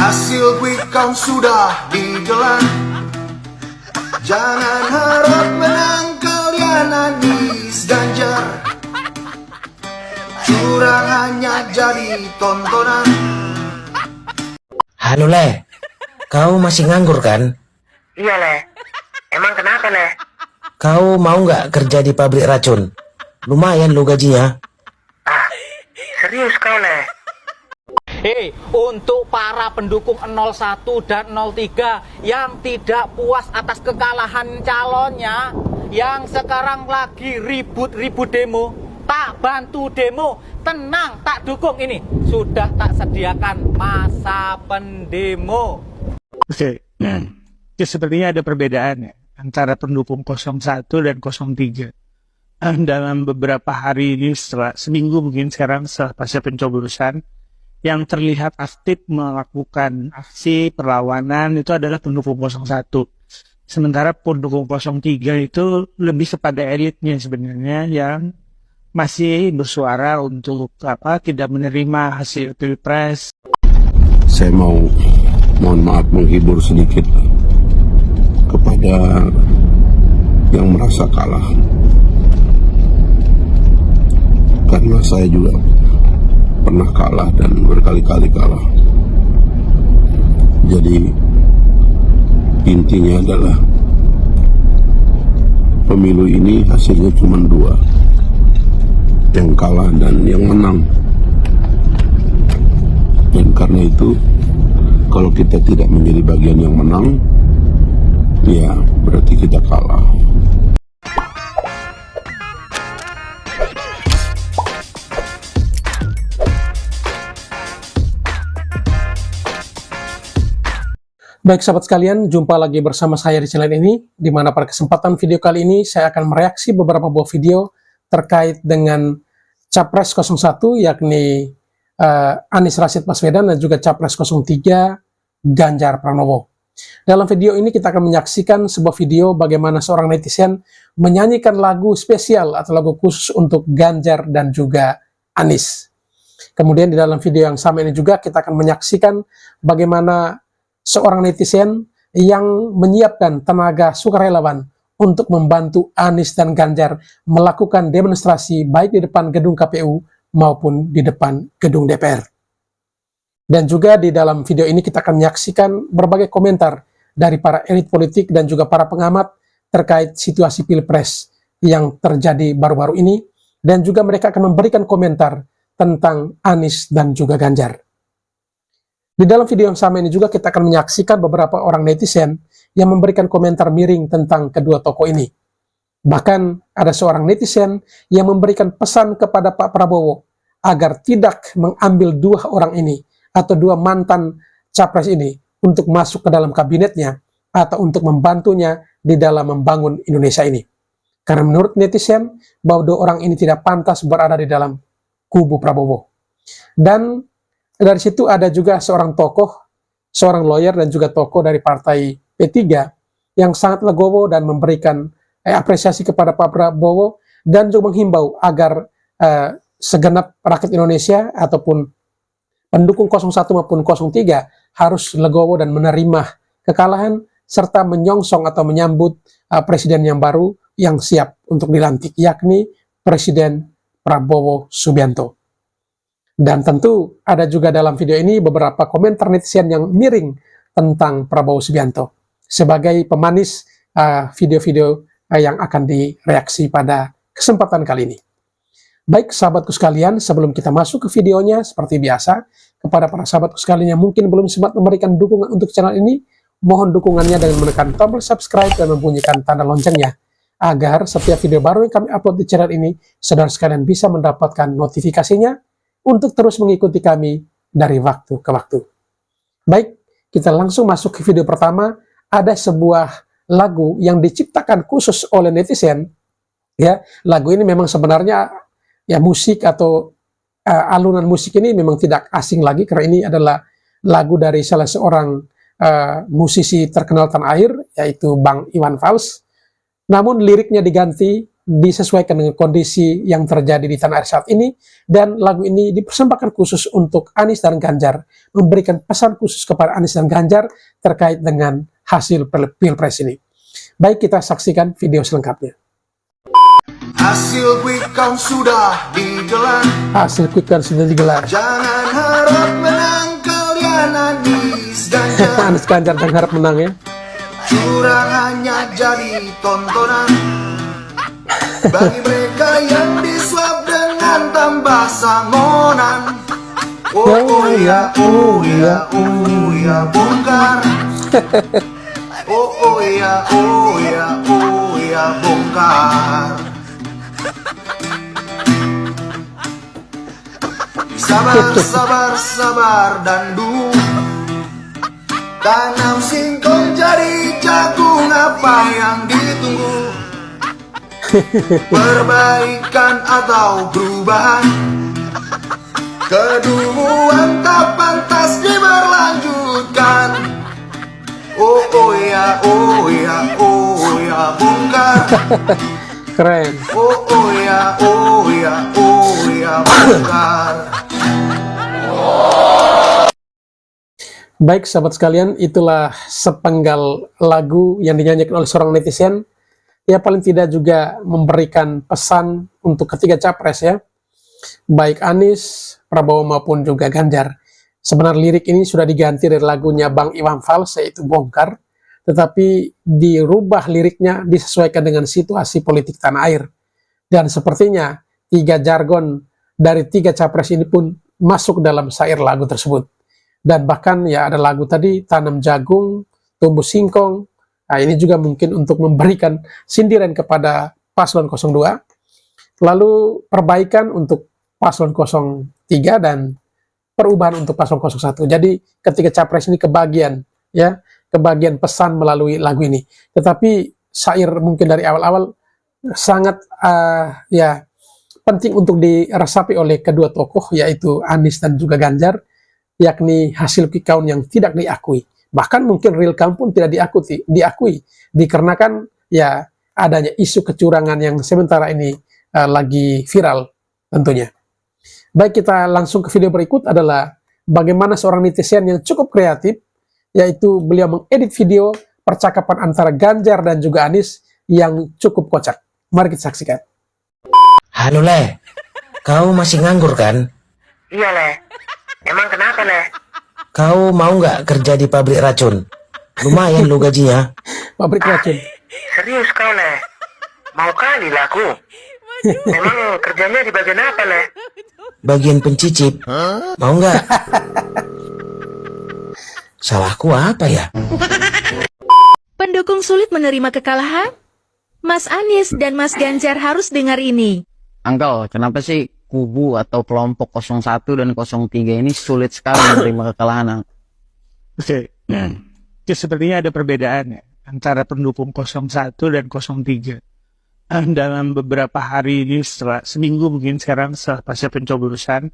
Hasil quick count sudah ditelan. Jangan harap menang kalian Anies Ganjar. Curang hanya jadi tontonan. Halo Le, kau masih nganggur kan? Iya Le, emang kenapa Le? Kau mau nggak kerja di pabrik racun? Lumayan lo gajinya. Serius kau Le? Hei, untuk para pendukung 01 dan 03 yang tidak puas atas kekalahan calonnya, yang sekarang lagi ribut-ribut demo, tak bantu demo, tenang, tak dukung ini. Sudah tak sediakan masa pendemo. Oke, ya, sepertinya ada perbedaan ya, antara pendukung 01 dan 03. Dalam beberapa hari ini, setelah seminggu mungkin sekarang setelah pasca pencoblosan, yang terlihat aktif melakukan aksi perlawanan itu adalah pendukung 01. Sementara pendukung 03 itu lebih kepada elitnya sebenarnya yang masih bersuara untuk tidak menerima hasil pilpres. Saya mohon maaf menghibur sedikit kepada yang merasa kalah, karena saya juga pernah kalah dan berkali-kali kalah. Jadi intinya adalah pemilu ini hasilnya cuma dua, yang kalah dan yang menang. Dan karena itu kalau kita tidak menjadi bagian yang menang, ya berarti kita kalah. Baik sahabat sekalian, jumpa lagi bersama saya di channel ini, di mana pada kesempatan video kali ini saya akan mereaksi beberapa buah video terkait dengan Capres 01, yakni Anies Rashid Baswedan, dan juga Capres 03, Ganjar Pranowo. Dalam video ini kita akan menyaksikan sebuah video bagaimana seorang netizen menyanyikan lagu spesial atau lagu khusus untuk Ganjar dan juga Anies. Kemudian di dalam video yang sama ini juga kita akan menyaksikan bagaimana seorang netizen yang menyiapkan tenaga sukarelawan untuk membantu Anies dan Ganjar melakukan demonstrasi baik di depan gedung KPU maupun di depan gedung DPR. Dan juga di dalam video ini kita akan menyaksikan berbagai komentar dari para elit politik dan juga para pengamat terkait situasi Pilpres yang terjadi baru-baru ini, dan juga mereka akan memberikan komentar tentang Anies dan juga Ganjar. Di dalam video yang sama ini juga kita akan menyaksikan beberapa orang netizen yang memberikan komentar miring tentang kedua tokoh ini. Bahkan ada seorang netizen yang memberikan pesan kepada Pak Prabowo agar tidak mengambil dua orang ini atau dua mantan capres ini untuk masuk ke dalam kabinetnya atau untuk membantunya di dalam membangun Indonesia ini. Karena menurut netizen bahwa dua orang ini tidak pantas berada di dalam kubu Prabowo. Dan dari situ ada juga seorang tokoh, seorang lawyer dan juga tokoh dari partai P3 yang sangat legowo dan memberikan apresiasi kepada Pak Prabowo dan juga menghimbau agar segenap rakyat Indonesia ataupun pendukung 01 maupun 03 harus legowo dan menerima kekalahan serta menyongsong atau menyambut presiden yang baru yang siap untuk dilantik, yakni Presiden Prabowo Subianto. Dan tentu ada juga dalam video ini beberapa komentar netizen yang miring tentang Prabowo Subianto sebagai pemanis video-video yang akan direaksi pada kesempatan kali ini. Baik sahabatku sekalian, sebelum kita masuk ke videonya, seperti biasa, kepada para sahabatku sekalian yang mungkin belum sempat memberikan dukungan untuk channel ini, mohon dukungannya dengan menekan tombol subscribe dan membunyikan tanda loncengnya, agar setiap video baru yang kami upload di channel ini, saudara sekalian bisa mendapatkan notifikasinya untuk terus mengikuti kami dari waktu ke waktu. Baik, kita langsung masuk ke video pertama. Ada sebuah lagu yang diciptakan khusus oleh netizen. Ya, lagu ini memang sebenarnya ya musik atau alunan musik ini memang tidak asing lagi, karena ini adalah lagu dari salah seorang musisi terkenal tanah air, yaitu Bang Iwan Fals. Namun liriknya diganti disesuaikan dengan kondisi yang terjadi di tanah air saat ini, dan lagu ini dipersembahkan khusus untuk Anies dan Ganjar, memberikan pesan khusus kepada Anies dan Ganjar terkait dengan hasil Pilpres ini. Baik, kita saksikan video selengkapnya. Hasil quick count sudah digelar. Hasil quick count sudah digelar. Jangan harap menang kalian Anies Ganjar. Anies Ganjar jangan harap menang ya. Curang hanya jadi tontonan bagi mereka yang disuap dengan tambah sangonan. Oh ya, oh ya, oh ya, bongkar. Oh ya, oh ya, oh ya, bongkar. Sabar, sabar, sabar dan dulu. Tanam singkong jadi jagung, apa yang ditunggu? Perbaikan atau perubahan, keduluan tak pantas diberlanjutkan. Oh ya, oh ya, oh ya, bongkar. Keren. Oh ya, oh ya, oh ya, bongkar. Baik sahabat sekalian, itulah sepenggal lagu yang dinyanyikan oleh seorang netizen. Ya paling tidak juga memberikan pesan untuk ketiga capres ya, baik Anies, Prabowo maupun juga Ganjar. Sebenarnya lirik ini sudah diganti dari lagunya Bang Iwan Fals, yaitu Bongkar, tetapi dirubah liriknya disesuaikan dengan situasi politik tanah air. Dan sepertinya tiga jargon dari tiga capres ini pun masuk dalam syair lagu tersebut. Dan bahkan ya ada lagu tadi, tanam jagung, tumbuh singkong. Nah, ini juga mungkin untuk memberikan sindiran kepada paslon 02, lalu perbaikan untuk paslon 03 dan perubahan untuk paslon 01. Jadi ketiga capres ini kebagian ya, kebagian pesan melalui lagu ini. Tetapi syair mungkin dari awal-awal sangat ya penting untuk diresapi oleh kedua tokoh, yaitu Anies dan juga Ganjar, yakni hasil quick count yang tidak diakui. Bahkan mungkin real count pun tidak diakui, dikarenakan ya adanya isu kecurangan yang sementara ini lagi viral tentunya. Baik, kita langsung ke video berikut adalah bagaimana seorang netizen yang cukup kreatif, yaitu beliau mengedit video percakapan antara Ganjar dan juga Anies yang cukup kocak. Mari kita saksikan. Halo Le, kau masih nganggur kan? Iya, Le. Emang kenapa, Le? Kau mau nggak kerja di pabrik racun? Lumayan lu gajinya. Pabrik racun. Serius kau, Le? Mau kali lah aku. Memang kerjanya di bagian apa, Le? Bagian pencicip. Mau nggak? Salahku apa ya? Pendukung sulit menerima kekalahan? Mas Anies dan Mas Ganjar harus dengar ini. Uncle, kenapa sih kubu atau kelompok 01 dan 03 ini sulit sekali menerima kekalahan? Oke. Ya, sepertinya ada perbedaan ya, antara pendukung 01 dan 03. Dalam beberapa hari ini, setelah seminggu mungkin sekarang setelah pasca pencoblosan,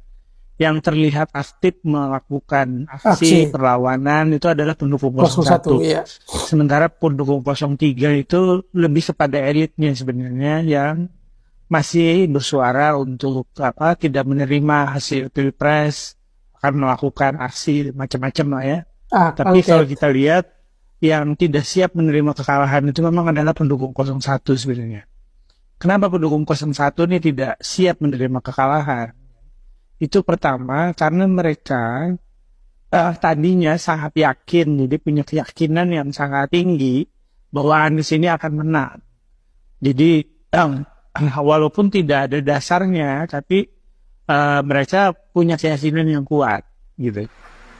yang terlihat aktif melakukan aksi perlawanan itu adalah pendukung 01. Iya. Sementara pendukung 03 itu lebih kepada elitnya sebenarnya yang masih bersuara untuk tidak menerima hasil Pilpres, akan melakukan aksi macam-macam lah ya. Tapi kalau kita lihat yang tidak siap menerima kekalahan itu memang adalah pendukung 01 sebenarnya. Kenapa pendukung 01 ini tidak siap menerima kekalahan? Itu pertama karena mereka tadinya sangat yakin, jadi punya keyakinan yang sangat tinggi bahwa Anies ini akan menang. Jadi walaupun tidak ada dasarnya, tapi mereka punya keyakinan yang kuat, gitu.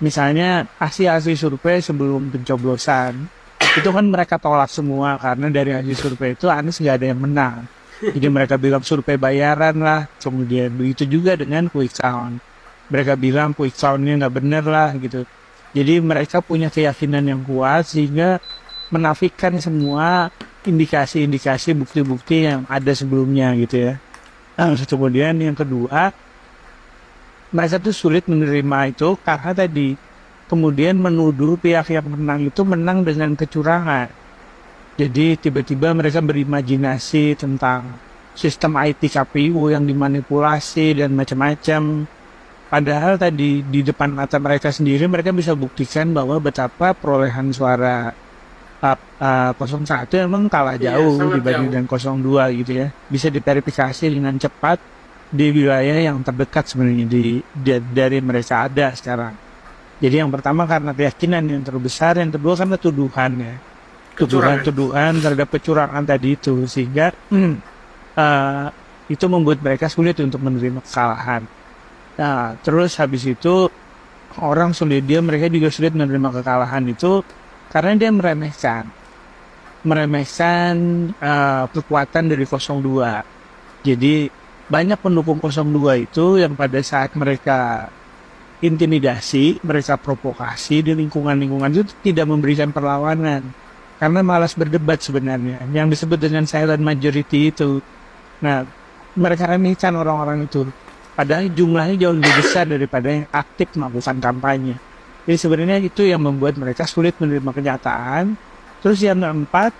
Misalnya hasil survei sebelum pencoblosan itu kan mereka tolak semua karena dari hasil survei itu Anies nggak ada yang menang. Jadi mereka bilang survei bayaran lah, kemudian begitu juga dengan quick count. Mereka bilang quick count-nya nggak bener lah gitu. Jadi mereka punya keyakinan yang kuat sehingga menafikan semua indikasi-indikasi, bukti-bukti yang ada sebelumnya gitu ya. Nah, kemudian yang kedua, mereka tuh sulit menerima itu karena tadi kemudian menuduh pihak yang menang itu menang dengan kecurangan. Jadi tiba-tiba mereka berimajinasi tentang sistem IT KPU yang dimanipulasi dan macam-macam. Padahal tadi di depan mata mereka sendiri mereka bisa buktikan bahwa betapa perolehan suara 01 memang kalah jauh dibanding dengan 02 gitu ya. Bisa diverifikasi dengan cepat di wilayah yang terdekat sebenarnya dari mereka ada sekarang. Jadi yang pertama karena keyakinan yang terbesar, yang kedua karena tuduhan ya. Tuduhan terhadap kecurangan tadi itu, sehingga itu membuat mereka sulit untuk menerima kesalahan. Nah, terus habis itu mereka juga sulit menerima kekalahan itu karena dia meremehkan kekuatan dari 02. Jadi banyak pendukung 02 itu yang pada saat mereka intimidasi, mereka provokasi di lingkungan-lingkungan itu tidak memberikan perlawanan karena malas berdebat sebenarnya, yang disebut dengan silent majority itu. Nah, mereka remehkan orang-orang itu. Padahal jumlahnya jauh lebih besar daripada yang aktif melakukan kampanye. Jadi sebenarnya itu yang membuat mereka sulit menerima kenyataan. Terus yang keempat,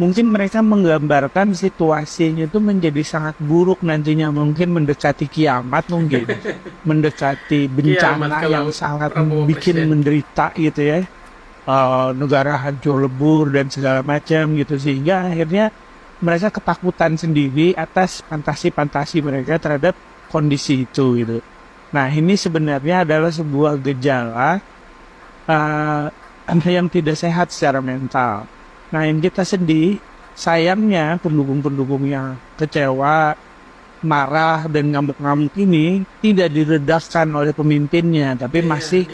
mungkin mereka menggambarkan situasinya itu menjadi sangat buruk nantinya, mungkin mendekati kiamat, mungkin mendekati bencana yang sangat bikin menderita gitu ya. Negara hancur lebur dan segala macam gitu, sehingga akhirnya mereka ketakutan sendiri atas fantasi-fantasi mereka terhadap kondisi itu gitu. Nah, ini sebenarnya adalah sebuah gejala yang tidak sehat secara mental. Nah, yang kita sedih, sayangnya pendukung-pendukung yang kecewa, marah dan ngamuk-ngamuk ini tidak diredaskan oleh pemimpinnya, tapi masih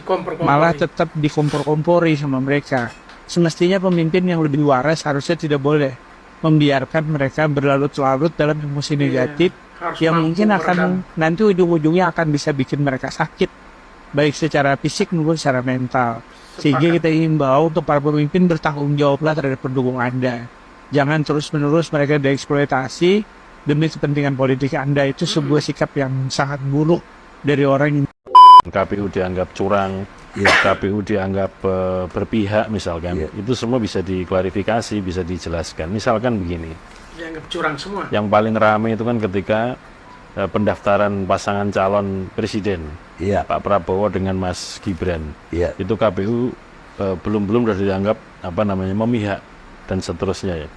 malah tetap dikompor-kompori sama mereka. Semestinya pemimpin yang lebih waras harusnya tidak boleh membiarkan mereka berlarut-larut dalam emosi negatif yang mungkin akan nanti ujung-ujungnya akan bisa bikin mereka sakit, baik secara fisik maupun secara mental. Sehingga kita himbau untuk para pemimpin bertanggung jawablah terhadap pendukung Anda. Jangan terus-menerus mereka dieksploitasi demi kepentingan politik Anda. Itu sebuah sikap yang sangat buruk dari orang yang KPU dianggap curang, KPU dianggap berpihak misalkan. Itu semua bisa diklarifikasi, bisa dijelaskan. Misalkan begini, dianggap curang semua. Yang paling ramai itu kan ketika pendaftaran pasangan calon presiden, Pak Prabowo dengan Mas Gibran. Itu KPU belum sudah dianggap memihak dan seterusnya ya.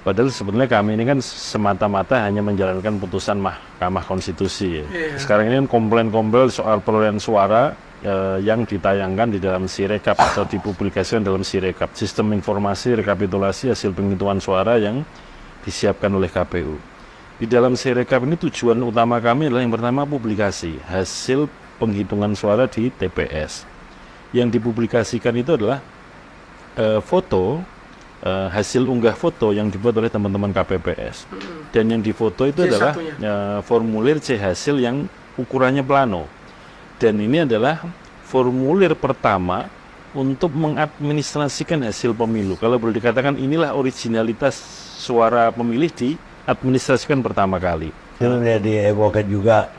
Padahal sebenarnya kami ini kan semata-mata hanya menjalankan putusan Mahkamah Konstitusi ya. Sekarang ini kan komplain-komplain soal perolehan suara yang ditayangkan di dalam Sirekap atau dipublikasikan dalam Sirekap, sistem informasi rekapitulasi hasil penghitungan suara yang disiapkan oleh KPU. Di dalam Sirekap ini tujuan utama kami adalah yang pertama publikasi hasil penghitungan suara di TPS. Yang dipublikasikan itu adalah foto, hasil unggah foto yang dibuat oleh teman-teman KPPS. Dan yang difoto itu adalah formulir C hasil yang ukurannya plano. Dan ini adalah formulir pertama untuk mengadministrasikan hasil pemilu. Kalau boleh dikatakan inilah originalitas suara pemilih diadministrasikan pertama kali. Itu dievokan juga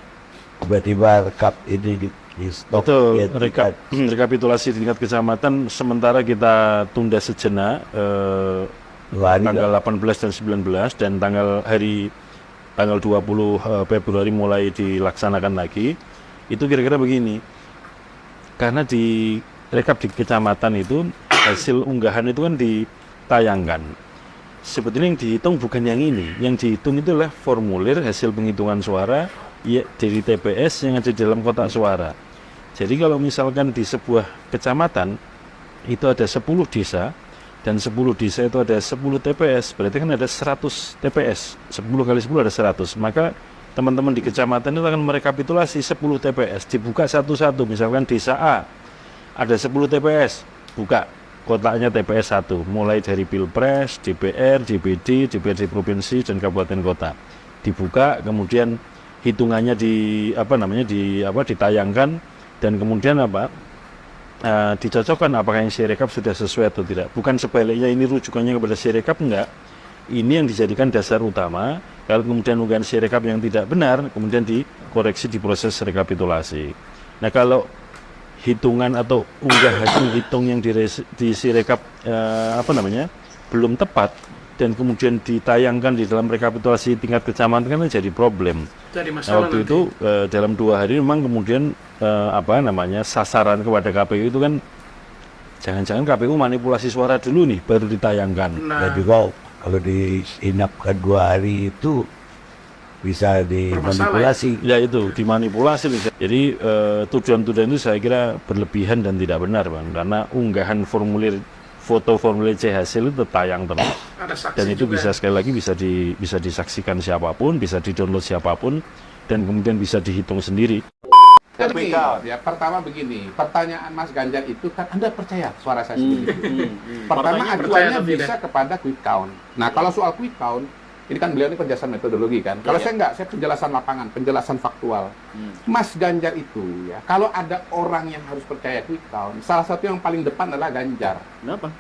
tiba-tiba rekap ini di stop. Betul, rekapitulasi di tingkat kecamatan sementara kita tunda sejenak tanggal 18 dan 19 dan tanggal 20 Februari mulai dilaksanakan lagi. Itu kira-kira begini, karena di rekap di kecamatan itu hasil unggahan itu kan ditayangkan. Sebetulnya yang dihitung bukan yang ini, yang dihitung itu adalah formulir hasil penghitungan suara dari TPS yang ada di dalam kotak suara. Jadi kalau misalkan di sebuah kecamatan itu ada 10 desa dan 10 desa itu ada 10 TPS, berarti kan ada 100 TPS, 10 kali 10 ada 100, maka teman-teman di kecamatan itu akan merekapitulasi 10 TPS, dibuka satu-satu. Misalkan desa A ada 10 TPS, buka kotaknya TPS 1, mulai dari Pilpres, DPR, DPD, DPRD provinsi dan kabupaten kota. Dibuka, kemudian hitungannya ditayangkan dan kemudian dicocokkan apakah yang Sirekap sudah sesuai atau tidak. Bukan sebaliknya ini rujukannya kepada Sirekap, enggak. Ini yang dijadikan dasar utama. Kalau kemudian unggahan Sirekap yang tidak benar, kemudian dikoreksi di proses rekapitulasi. Nah, kalau hitungan atau unggah hasil hitung yang di Sirekap belum tepat, dan kemudian ditayangkan di dalam rekapitulasi tingkat kecamatan kan jadi problem. Jadi Nah, waktu itu dalam 2 hari memang kemudian sasaran kepada KPU itu kan jangan-jangan KPU manipulasi suara dulu nih baru ditayangkan. Dan juga kalau diinapkan 2 hari itu bisa dimanipulasi. Ya itu dimanipulasi. Jadi tuduhan-tuduhan itu saya kira berlebihan dan tidak benar, Bang, karena unggahan foto formulir C hasil itu tayang terus. Dan itu bisa sekali lagi bisa disaksikan siapapun, bisa di-download siapapun, dan kemudian bisa dihitung sendiri. Quick count ya. Pertama begini, pertanyaan Mas Ganjar itu kan Anda percaya suara saya sendiri. Pertama acuannya bisa kepada quick count. Nah, kalau soal quick count, ini kan beliau ini penjelasan metodologi kan. Kalau saya enggak, saya penjelasan lapangan, penjelasan faktual. Mas Ganjar itu ya, kalau ada orang yang harus percaya quick count, salah satu yang paling depan adalah Ganjar. Kenapa?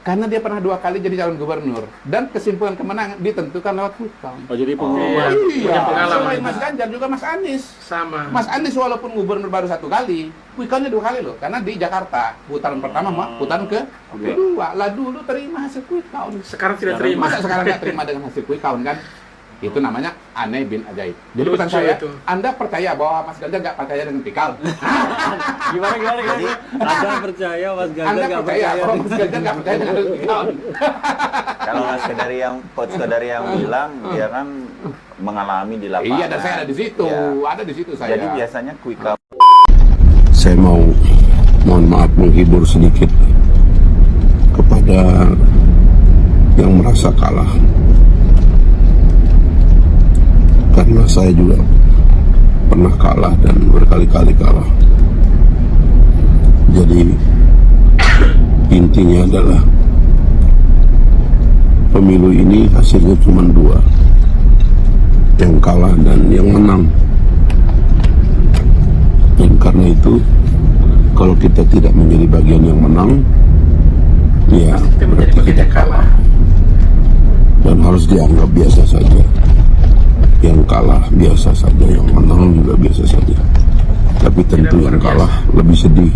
Karena dia pernah 2 kali jadi calon gubernur dan kesimpulan kemenangan ditentukan lewat quick count. Oh, jadi Iya, selain Mas Ganjar juga Mas Anies. Sama. Mas Anies walaupun gubernur baru 1 kali, quick count-nya 2 kali loh. Karena di Jakarta, putaran pertama, putaran kedua. Lah dulu terima hasil quick count. Sekarang tidak terima. Masa sekarang nggak terima dengan hasil quick count kan? Itu namanya aneh bin ajaib. Jadi pesan saya, Anda percaya bahwa Mas Ganjar nggak percaya dengan quick count? Gimana? Jadi Anda percaya Mas Ganjar nggak percaya bahwa Mas Ganjar nggak percaya dengan quick count? Kalau Mas Kodari yang bilang dia kan mengalami di lapangan. Iya, dan saya ada di situ, ada di situ saya. Jadi biasanya quick count. Saya mohon maaf menghibur sedikit kepada yang merasa kalah, karena saya juga pernah kalah dan berkali-kali kalah. Jadi intinya adalah pemilu ini hasilnya cuma 2, yang kalah dan yang menang. Dan karena itu kalau kita tidak menjadi bagian yang menang, ya berarti kita kalah dan harus dianggap biasa saja. Yang kalah biasa saja, yang menang juga biasa saja. Tapi tentu yang kalah lebih sedih.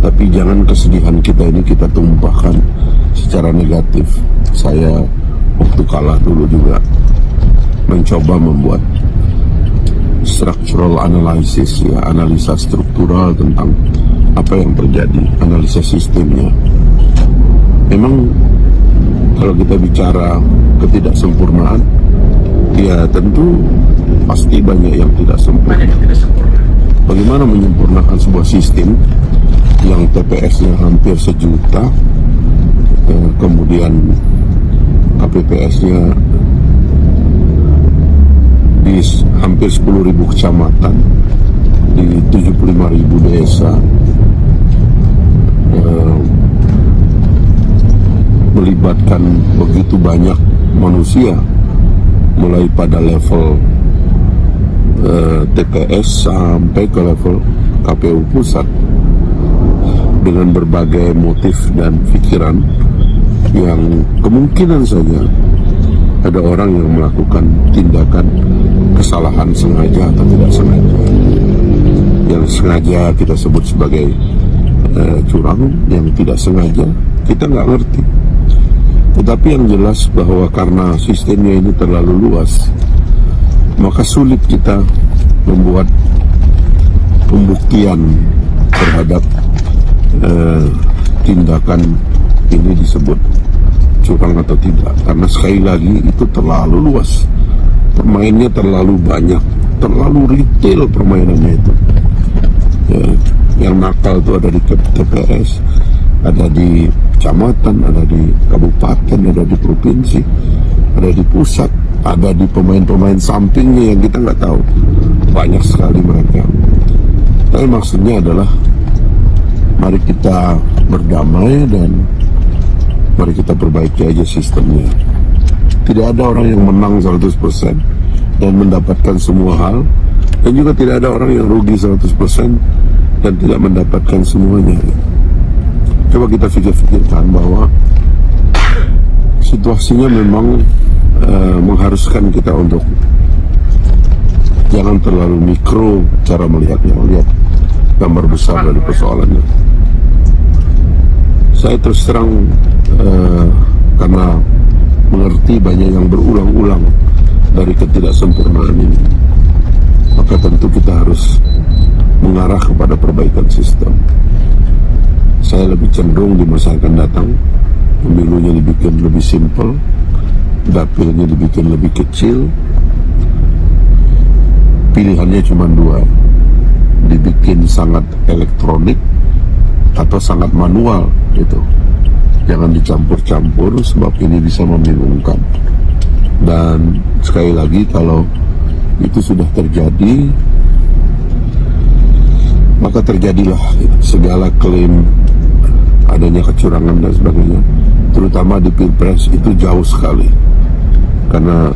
Tapi jangan kesedihan kita ini kita tumpahkan secara negatif. Saya waktu kalah dulu juga mencoba membuat structural analysis, ya, analisa struktural tentang apa yang terjadi, analisa sistemnya. Memang kalau kita bicara ketidaksempurnaan, ya tentu pasti banyak yang tidak sempurna. Bagaimana menyempurnakan sebuah sistem yang TPS-nya hampir 1 juta, kemudian KPPS-nya di hampir 10.000 kecamatan, di 75.000 desa, melibatkan begitu banyak manusia, mulai pada level TPS sampai ke level KPU pusat, dengan berbagai motif dan pikiran yang kemungkinan saja ada orang yang melakukan tindakan kesalahan sengaja atau tidak sengaja. Yang sengaja kita sebut sebagai curang, yang tidak sengaja kita nggak ngerti. Tetapi yang jelas bahwa karena sistemnya ini terlalu luas, maka sulit kita membuat pembuktian terhadap tindakan ini disebut curang atau tidak. Karena sekali lagi itu terlalu luas, permainnya terlalu banyak, terlalu retail permainannya itu. Yang nakal itu ada di TPS, ada di kecamatan, ada di kabupaten, ada di provinsi, ada di pusat, ada di pemain-pemain sampingnya yang kita nggak tahu. Banyak sekali mereka. Tapi maksudnya adalah mari kita berdamai dan mari kita perbaiki aja sistemnya. Tidak ada orang yang menang 100% dan mendapatkan semua hal, dan juga tidak ada orang yang rugi 100% dan tidak mendapatkan semuanya. Coba kita pikir-pikirkan bahwa situasinya memang mengharuskan kita untuk jangan terlalu mikro cara melihatnya, melihat gambar besar dari persoalannya. Saya terus terang karena mengerti banyak yang berulang-ulang dari ketidaksempurnaan ini. Maka tentu kita harus mengarah kepada perbaikan sistem. Saya lebih cenderung di masa akan datang pemilunya dibikin lebih simpel, dapilnya dibikin lebih kecil, pilihannya cuma dua, dibikin sangat elektronik atau sangat manual gitu. Jangan dicampur-campur sebab ini bisa membingungkan. Dan sekali lagi kalau itu sudah terjadi, maka terjadilah segala klaim adanya kecurangan dan sebagainya, terutama di Pilpres itu jauh sekali, karena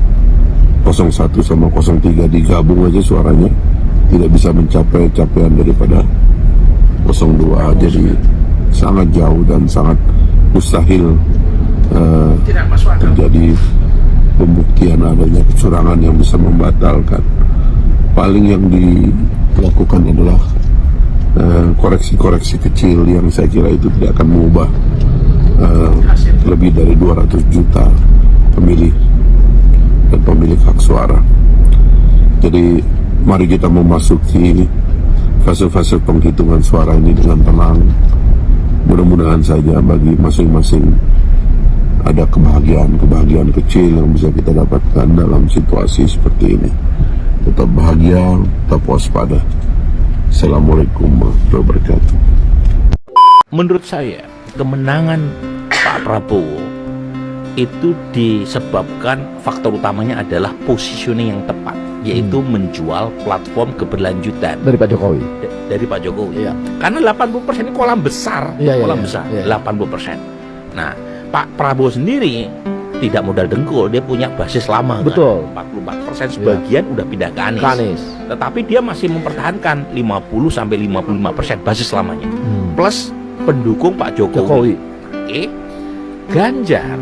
01 sama 03 digabung aja suaranya tidak bisa mencapai capaian daripada 02, jadi sangat jauh dan sangat mustahil terjadi pembuktian adanya kecurangan yang bisa membatalkan. Paling yang dilakukan adalah koreksi-koreksi kecil yang saya kira itu tidak akan mengubah lebih dari 200 juta pemilih dan pemilik hak suara. Jadi mari kita memasuki fase-fase penghitungan suara ini dengan tenang. Mudah-mudahan saja bagi masing-masing ada kebahagiaan kecil yang bisa kita dapatkan dalam situasi seperti ini. Tetap bahagia, tetap waspada. Assalamualaikum warahmatullahi wabarakatuh. Menurut saya, kemenangan Pak Prabowo itu disebabkan faktor utamanya adalah positioning yang tepat, yaitu menjual platform keberlanjutan dari Pak Jokowi. Dari Pak Jokowi. Iya. Karena 80% ini kolam besar, besar. 80%. Nah, Pak Prabowo sendiri tidak modal dengkul, dia punya basis lama. Betul. Kan? 44%, sebagian udah pindah ke Anies. Tetapi dia masih mempertahankan 50-55% basis lamanya. Plus pendukung Pak Jokowi. Oke. Ganjar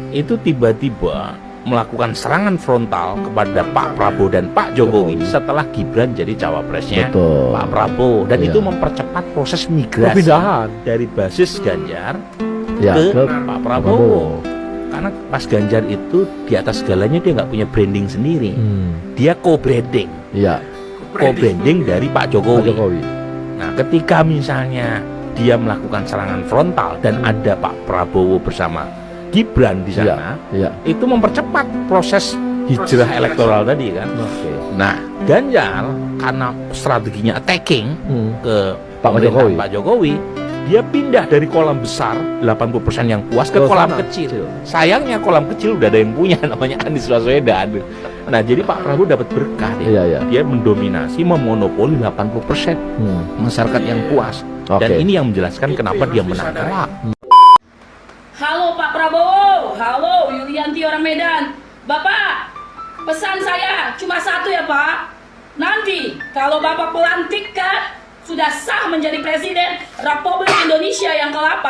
itu tiba-tiba melakukan serangan frontal kepada Pak Prabowo dan Pak Jokowi setelah Gibran jadi cawapresnya Pak Prabowo, dan itu mempercepat proses migrasi dari basis Ganjar ke Pak Prabowo. Karena Mas Ganjar itu di atas segalanya dia nggak punya branding sendiri, dia co-branding, co-branding dari Pak Jokowi. Nah, ketika misalnya dia melakukan serangan frontal dan ada Pak Prabowo bersama Gibran di sana, itu mempercepat proses hijrah elektoral tadi kan. Nah, Ganjar karena strateginya attacking ke Pak Jokowi, dia pindah dari kolam besar 80% yang puas ke kolam kecil. Sayangnya kolam kecil udah ada yang punya, namanya Anies Baswedan. Nah, jadi Pak Prabowo dapat berkah dia. Dia mendominasi, memonopoli 80% masyarakat yang puas. Dan ini yang menjelaskan kenapa dia menang telak. Halo Pak Prabowo, halo Yulianti orang Medan. Bapak, pesan saya cuma satu ya Pak. Nanti kalau Bapak pelantikan sudah sah menjadi Presiden Republik Indonesia yang ke-8,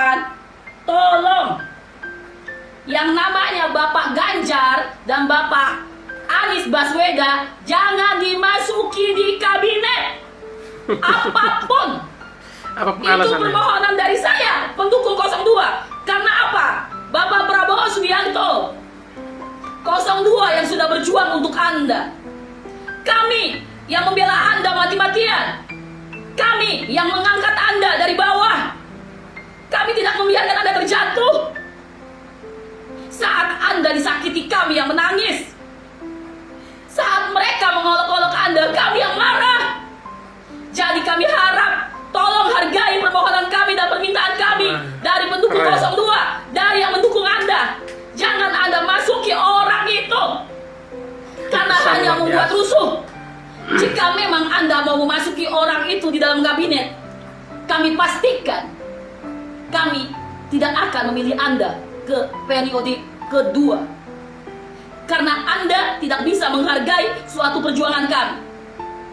tolong yang namanya Bapak Ganjar dan Bapak Anies Baswedan jangan dimasuki di kabinet. Apapun itu permohonan dari saya, pendukung 02. Karena apa? Bapak Prabowo Subianto 02 yang sudah berjuang untuk Anda. Kami yang membela Anda mati-matian. Kami yang mengangkat Anda dari bawah. Kami tidak membiarkan Anda terjatuh. Saat Anda disakiti, kami yang menangis. Saat mereka mengolok-olok Anda, kami yang marah. Jadi kami harap tolong hargai permohonan kami dan permintaan kami dari pendukung 02, dari yang mendukung Anda. Jangan Anda masuki orang itu karena hanya membuat rusuh. Jika memang Anda mau memasuki orang itu di dalam kabinet, kami pastikan kami tidak akan memilih Anda ke periode kedua. Karena Anda tidak bisa menghargai suatu perjuangan kami.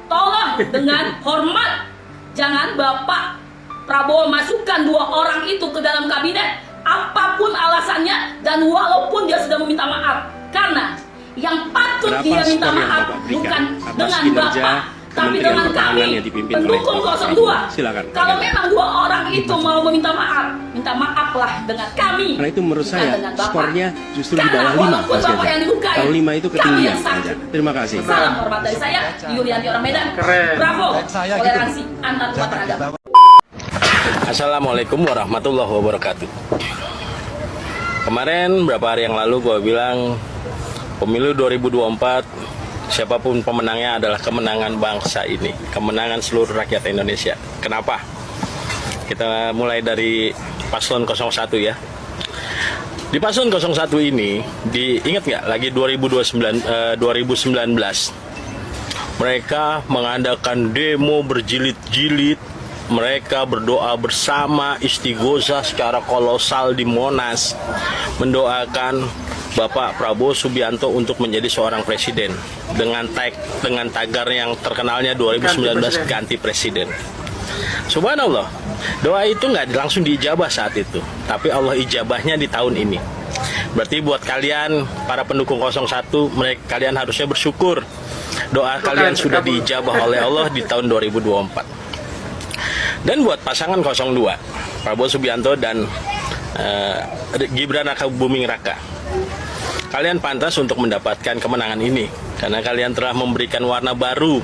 Tolong dengan hormat, jangan Bapak Prabowo masukkan 2 orang itu ke dalam kabinet, apapun alasannya dan walaupun dia sudah meminta maaf. Karena yang patut dia minta maaf bukan dengan Bapak, Tapi dengan kami, pendukung 02, Silakan. kalau memang dua orang itu mau meminta maaflah dengan kami. Karena itu menurut saya dengan Bapak. skornya justru di Karena bawah 5 walaupun Mas Bapak Ganjar. yang dilukai, Kalau 5 itu kami ketinggian yang Mas sakit. Ganjar. Terima kasih. Salam hormat dari saya, Yulianti orang Medan. Bravo, toleransi antar umat beragama. Assalamualaikum warahmatullahi wabarakatuh. Kemarin beberapa hari yang lalu gue bilang pemilu 2024 siapapun pemenangnya adalah kemenangan bangsa ini, kemenangan seluruh rakyat Indonesia. Kenapa? Kita mulai dari paslon 01 ya. Di paslon 01 ini, diingat nggak lagi 2019 mereka mengadakan demo berjilid-jilid, mereka berdoa bersama istighosah secara kolosal di Monas mendoakan Bapak Prabowo Subianto untuk menjadi seorang presiden dengan tagar yang terkenalnya 2019 ganti presiden. Subhanallah, doa itu nggak langsung diijabah saat itu, tapi Allah ijabahnya di tahun ini. Berarti buat kalian para pendukung 01, kalian harusnya bersyukur doa kalian sudah diijabah oleh Allah di tahun 2024. Dan buat pasangan 02, Prabowo Subianto dan Gibran Rakabuming Raka, kalian pantas untuk mendapatkan kemenangan ini karena kalian telah memberikan warna baru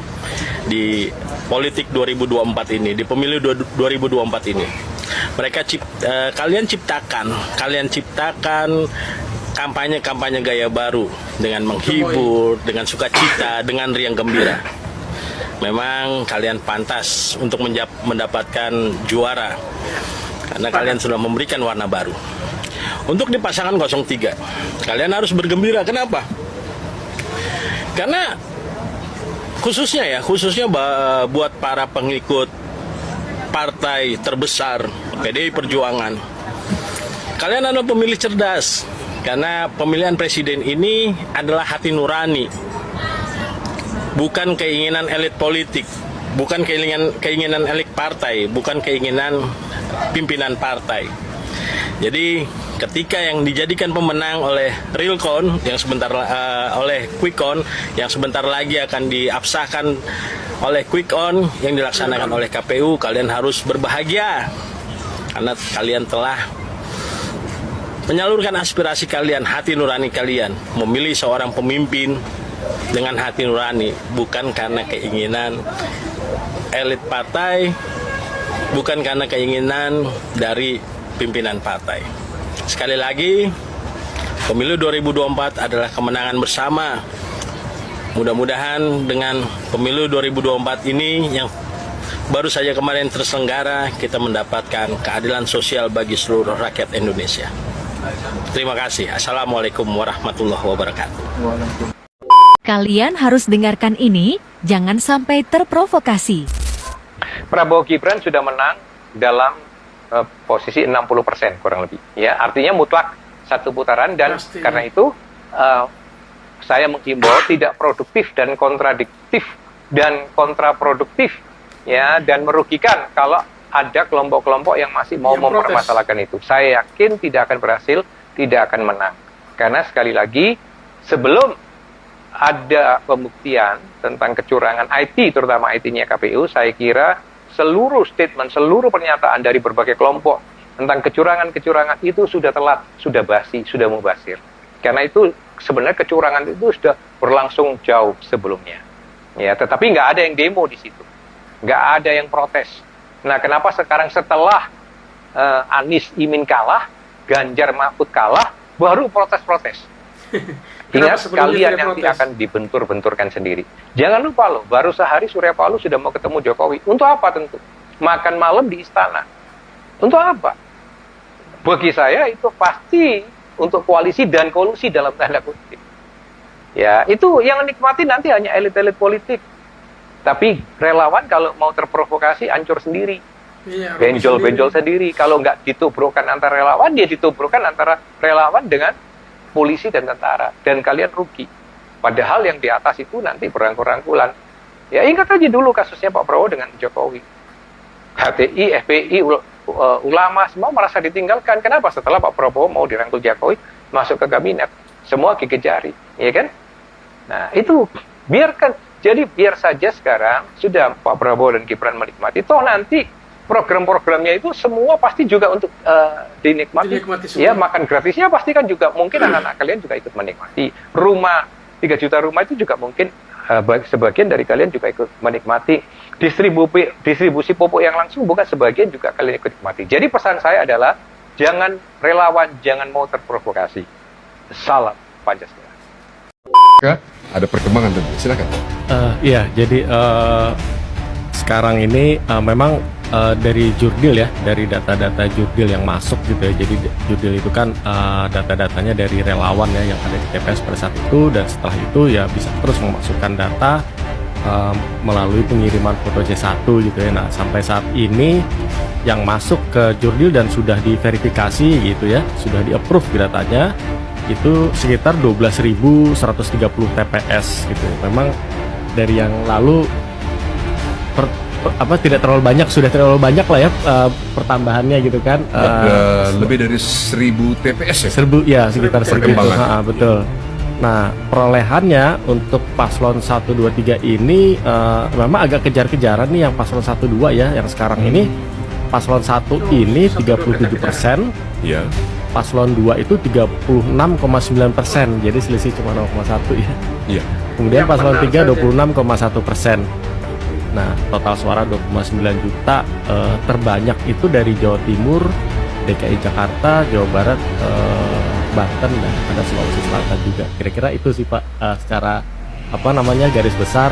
di politik 2024 ini, di pemilu 2024 ini. Kalian ciptakan kampanye gaya baru dengan menghibur, dengan sukacita, dengan riang gembira. Memang kalian pantas untuk mendapatkan juara karena kalian sudah memberikan warna baru. Untuk di pasangan 03, kalian harus bergembira. Kenapa? Karena khususnya buat para pengikut partai terbesar PDI Perjuangan, kalian adalah pemilih cerdas karena pemilihan presiden ini adalah hati nurani, bukan keinginan elit politik, bukan keinginan elit partai, bukan keinginan pimpinan partai. Jadi ketika yang dijadikan pemenang oleh Realcon yang oleh Quickcon yang sebentar lagi akan diabsahkan oleh Quickcon yang dilaksanakan oleh KPU, kalian harus berbahagia karena kalian telah menyalurkan aspirasi kalian, hati nurani kalian, memilih seorang pemimpin dengan hati nurani, bukan karena keinginan elit partai, bukan karena keinginan dari pimpinan partai. Sekali lagi, pemilu 2024 adalah kemenangan bersama. Mudah-mudahan dengan pemilu 2024 ini yang baru saja kemarin terselenggara, kita mendapatkan keadilan sosial bagi seluruh rakyat Indonesia. Terima kasih. Assalamualaikum warahmatullahi wabarakatuh. Kalian harus dengarkan ini, jangan sampai terprovokasi. Prabowo Gibran sudah menang dalam posisi 60% kurang lebih. Ya, artinya mutlak satu putaran dan karena itu saya menghimbau tidak produktif dan kontradiktif dan kontraproduktif ya dan merugikan kalau ada kelompok-kelompok yang masih mau mempermasalahkan itu. Saya yakin tidak akan berhasil, tidak akan menang. Karena sekali lagi sebelum ada pembuktian tentang kecurangan IT, terutama IT-nya KPU, saya kira seluruh statement, seluruh pernyataan dari berbagai kelompok tentang kecurangan-kecurangan itu sudah telat, sudah basi, sudah mubazir. Karena itu sebenarnya kecurangan itu sudah berlangsung jauh sebelumnya. Ya, tetapi nggak ada yang demo di situ, nggak ada yang protes. Nah, kenapa sekarang setelah Anies Imin kalah, Ganjar Mahfud kalah, baru protes-protes? Ingat, kalian nanti akan dibentur-benturkan sendiri. Jangan lupa loh, baru sehari Surya Paloh sudah mau ketemu Jokowi. Untuk apa tentu? Makan malam di istana. Untuk apa? Bagi saya itu pasti untuk koalisi dan kolusi dalam tanda kutip. Ya, itu yang nikmati nanti hanya elit-elit politik. Tapi relawan kalau mau terprovokasi, hancur sendiri. Benjol-benjol sendiri. Kalau nggak ditubrukkan antara relawan, dia ditubrukkan antara relawan dengan polisi dan tentara, dan kalian rugi. Padahal yang di atas itu nanti berangkul-rangkulan. Ya ingat aja dulu kasusnya Pak Prabowo dengan Jokowi. HTI, FPI, ulama semua merasa ditinggalkan. Kenapa? Setelah Pak Prabowo mau dirangkul Jokowi masuk ke kabinet, semua gigit jari, ya kan? Nah itu biarkan Jadi biar saja sekarang sudah Pak Prabowo dan Gibran menikmati. Toh nanti program-programnya itu semua pasti juga untuk dinikmati. Ya, makan gratisnya pasti kan juga mungkin anak-anak kalian juga ikut menikmati. Rumah 3 juta rumah itu juga mungkin sebagian dari kalian juga ikut menikmati. Distribusi pupuk yang langsung bukan sebagian juga kalian ikut menikmati. Jadi pesan saya adalah jangan relawan, jangan mau terprovokasi. Salam Pancasila. Ada perkembangan tentu, silakan. Iya, jadi sekarang ini memang dari Jurdil ya, dari data-data Jurdil yang masuk gitu ya. Jadi Jurdil itu kan data-datanya dari relawan ya yang ada di TPS pada saat itu, dan setelah itu ya bisa terus memasukkan data melalui pengiriman foto C1 gitu ya. Nah, sampai saat ini yang masuk ke Jurdil dan sudah diverifikasi gitu ya, sudah di-approve datanya itu sekitar 12.130 TPS gitu. Memang dari yang lalu tidak terlalu banyak, sudah terlalu banyak lah ya pertambahannya gitu kan. Lebih dari 1.000 TPS ya? 1.000 ya, sekitar 1.000. Betul. Nah, perolehannya untuk paslon 1, 2, 3 ini memang agak kejar-kejaran nih yang paslon 1, 2 ya, yang sekarang ini. Paslon 1 ini 37%, ya. Paslon 2 itu 36,9%, jadi selisih cuma 0,1 ya. Iya. Kemudian paslon 3 26,1%. Nah, total suara 2,9 juta, terbanyak itu dari Jawa Timur, DKI Jakarta, Jawa Barat, Banten, dan ada Sulawesi Selatan juga. Kira-kira itu sih Pak, secara garis besar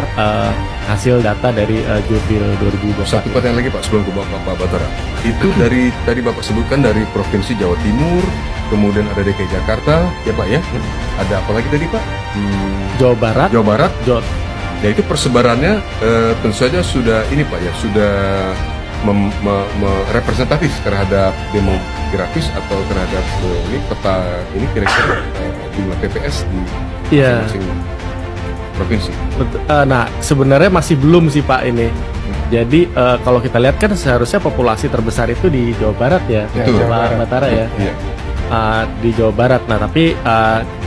hasil data dari Jurdil 2020. Satu pertanyaan lagi Pak sebelum ke Bapak Batara. Itu dari tadi Bapak sebutkan dari Provinsi Jawa Timur, kemudian ada DKI Jakarta, ya Pak ya. Ada apa lagi tadi Pak? Jawa Barat. Ya itu persebarannya tentu saja sudah ini Pak ya, sudah representatif terhadap demografis atau terhadap ini peta ini kira-kira jumlah TPS di masing-masing provinsi. Nah, sebenarnya masih belum sih Pak ini. Jadi kalau kita lihat kan seharusnya populasi terbesar itu di Jawa Barat ya, Pak Batara ya. Di Jawa Barat. Nah, tapi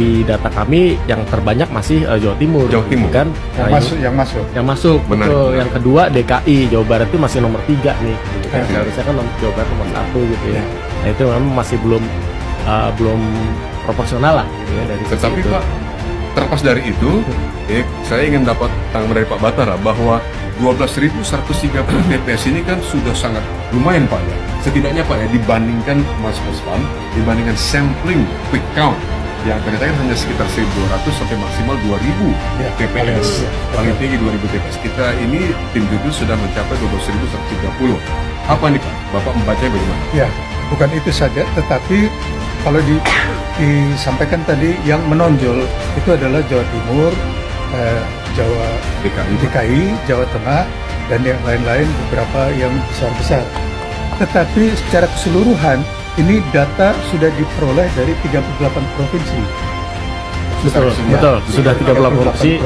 di data kami yang terbanyak masih Jawa Timur. Kan? Yang masuk. Betul. Yang kedua DKI, Jawa Barat itu masih nomor 3 nih. Seharusnya kan Jawa Barat nomor 1 gitu ya. Nah, itu memang masih belum proporsional lah gitu ya dari Tetapi itu. Pak, terlepas dari itu, saya ingin dapat tanggapan dari Pak Batara bahwa 12.130 TPS ini kan sudah sangat lumayan Pak ya. Setidaknya Pak ya, dibandingkan Mas Osman, dibandingkan sampling quick count yang ternyata kan hanya sekitar 1.200 sampai maksimal 2.000 TPS. Paling tinggi 2.000 TPS. Kita ini tim Jurdil sudah mencapai 12.130. Apa nih Pak? Bapak membacanya bagaimana? Ya, bukan itu saja, tetapi kalau disampaikan tadi yang menonjol itu adalah Jawa Timur, Jawa DKI, Jawa Tengah, dan yang lain-lain beberapa yang besar-besar. Tetapi secara keseluruhan ini data sudah diperoleh dari 38 provinsi. Betul. Sudah 38 provinsi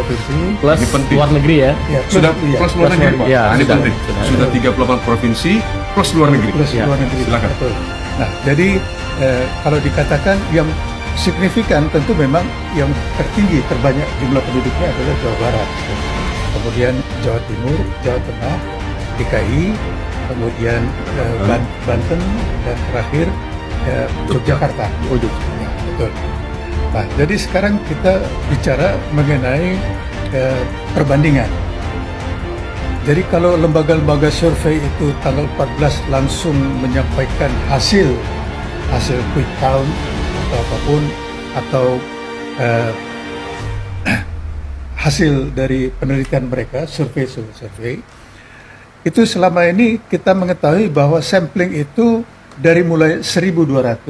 plus luar negeri ya. Sudah plus luar negeri Pak. Ya, ini penting. Sudah 38 provinsi plus luar negeri. Silakan. Betul. Nah, jadi kalau dikatakan yang signifikan tentu memang yang tertinggi, terbanyak jumlah penduduknya adalah Jawa Barat, kemudian Jawa Timur, Jawa Tengah, DKI, kemudian Banten, dan terakhir Yogyakarta. Ya, betul. Nah, jadi sekarang kita bicara mengenai perbandingan. Jadi kalau lembaga-lembaga survei itu tanggal 14 langsung menyampaikan hasil quick count atau apapun, atau hasil dari penelitian mereka, survei, itu selama ini kita mengetahui bahwa sampling itu dari mulai 1.200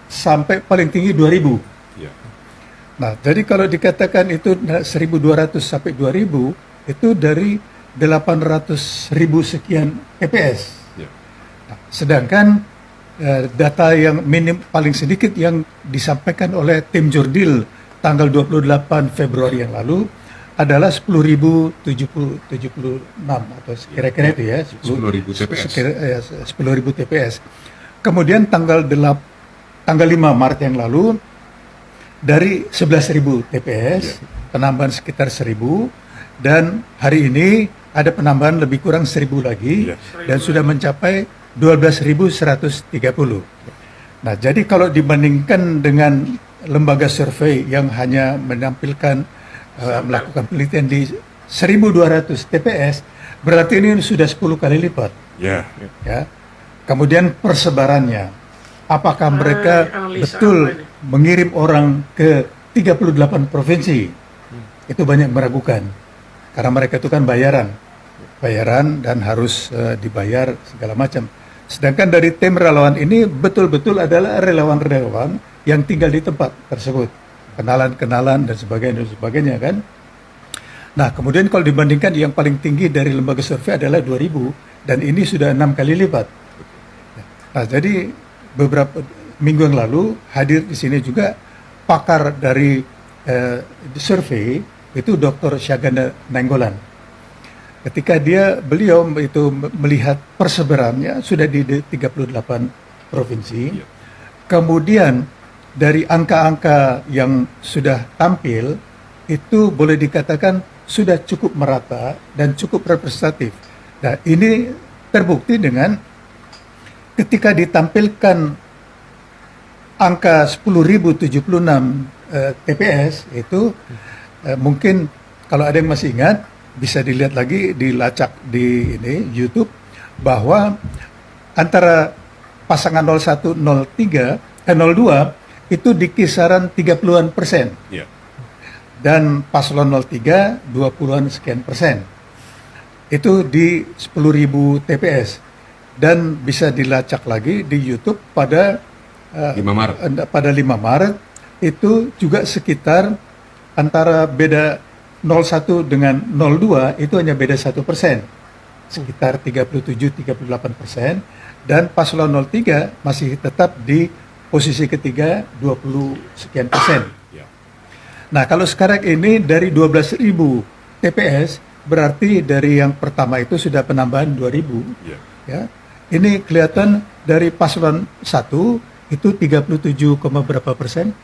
sampai paling tinggi 2.000. Nah, jadi kalau dikatakan itu 1.200 sampai 2.000, itu dari 800.000 sekian TPS. Nah, sedangkan data yang minim paling sedikit yang disampaikan oleh tim Jurdil tanggal 28 Februari yang lalu adalah 10.076 atau kira-kira itu ya, 10.000 TPS. 10.000 TPS. Kemudian tanggal 5 Maret yang lalu dari 11.000 TPS, penambahan sekitar 1.000, dan hari ini ada penambahan lebih kurang 1.000 lagi dan sudah mencapai 12.130. Nah, jadi kalau dibandingkan dengan lembaga survei yang hanya menampilkan melakukan penelitian di 1.200 TPS, berarti ini sudah 10 kali lipat. Ya. Kemudian persebarannya, apakah mereka betul mengirim orang ke 38 provinsi? Itu banyak meragukan, karena mereka itu kan bayaran dan harus dibayar segala macam. Sedangkan dari tim relawan ini betul-betul adalah relawan-relawan yang tinggal di tempat tersebut, kenalan-kenalan dan sebagainya kan. Nah, kemudian kalau dibandingkan yang paling tinggi dari lembaga survei adalah 2.000 dan ini sudah 6 kali lipat. Nah, jadi beberapa minggu yang lalu hadir di sini juga pakar dari survei itu Dr. Syaganda Nainggolan. Ketika beliau itu melihat persebarannya sudah di 38 provinsi, kemudian dari angka-angka yang sudah tampil itu boleh dikatakan sudah cukup merata dan cukup representatif. Nah, ini terbukti dengan ketika ditampilkan angka 10.076 TPS itu mungkin kalau ada yang masih ingat bisa dilihat lagi, dilacak di ini YouTube, bahwa antara pasangan 01, 03, 02 itu di kisaran 30-an persen. Dan paslon 03 20-an sekian persen. Itu di 10.000 TPS. Dan bisa dilacak lagi di YouTube pada 5 Maret. Pada 5 Maret itu juga sekitar antara beda 01 dengan 02 itu hanya beda 1%, sekitar 37-38%, dan paslon 03 masih tetap di posisi ketiga 20 sekian persen. Nah, kalau sekarang ini dari 12.000 TPS berarti dari yang pertama itu sudah penambahan 2.000. Ya, ini kelihatan dari paslon 1 itu 37, berapa persen?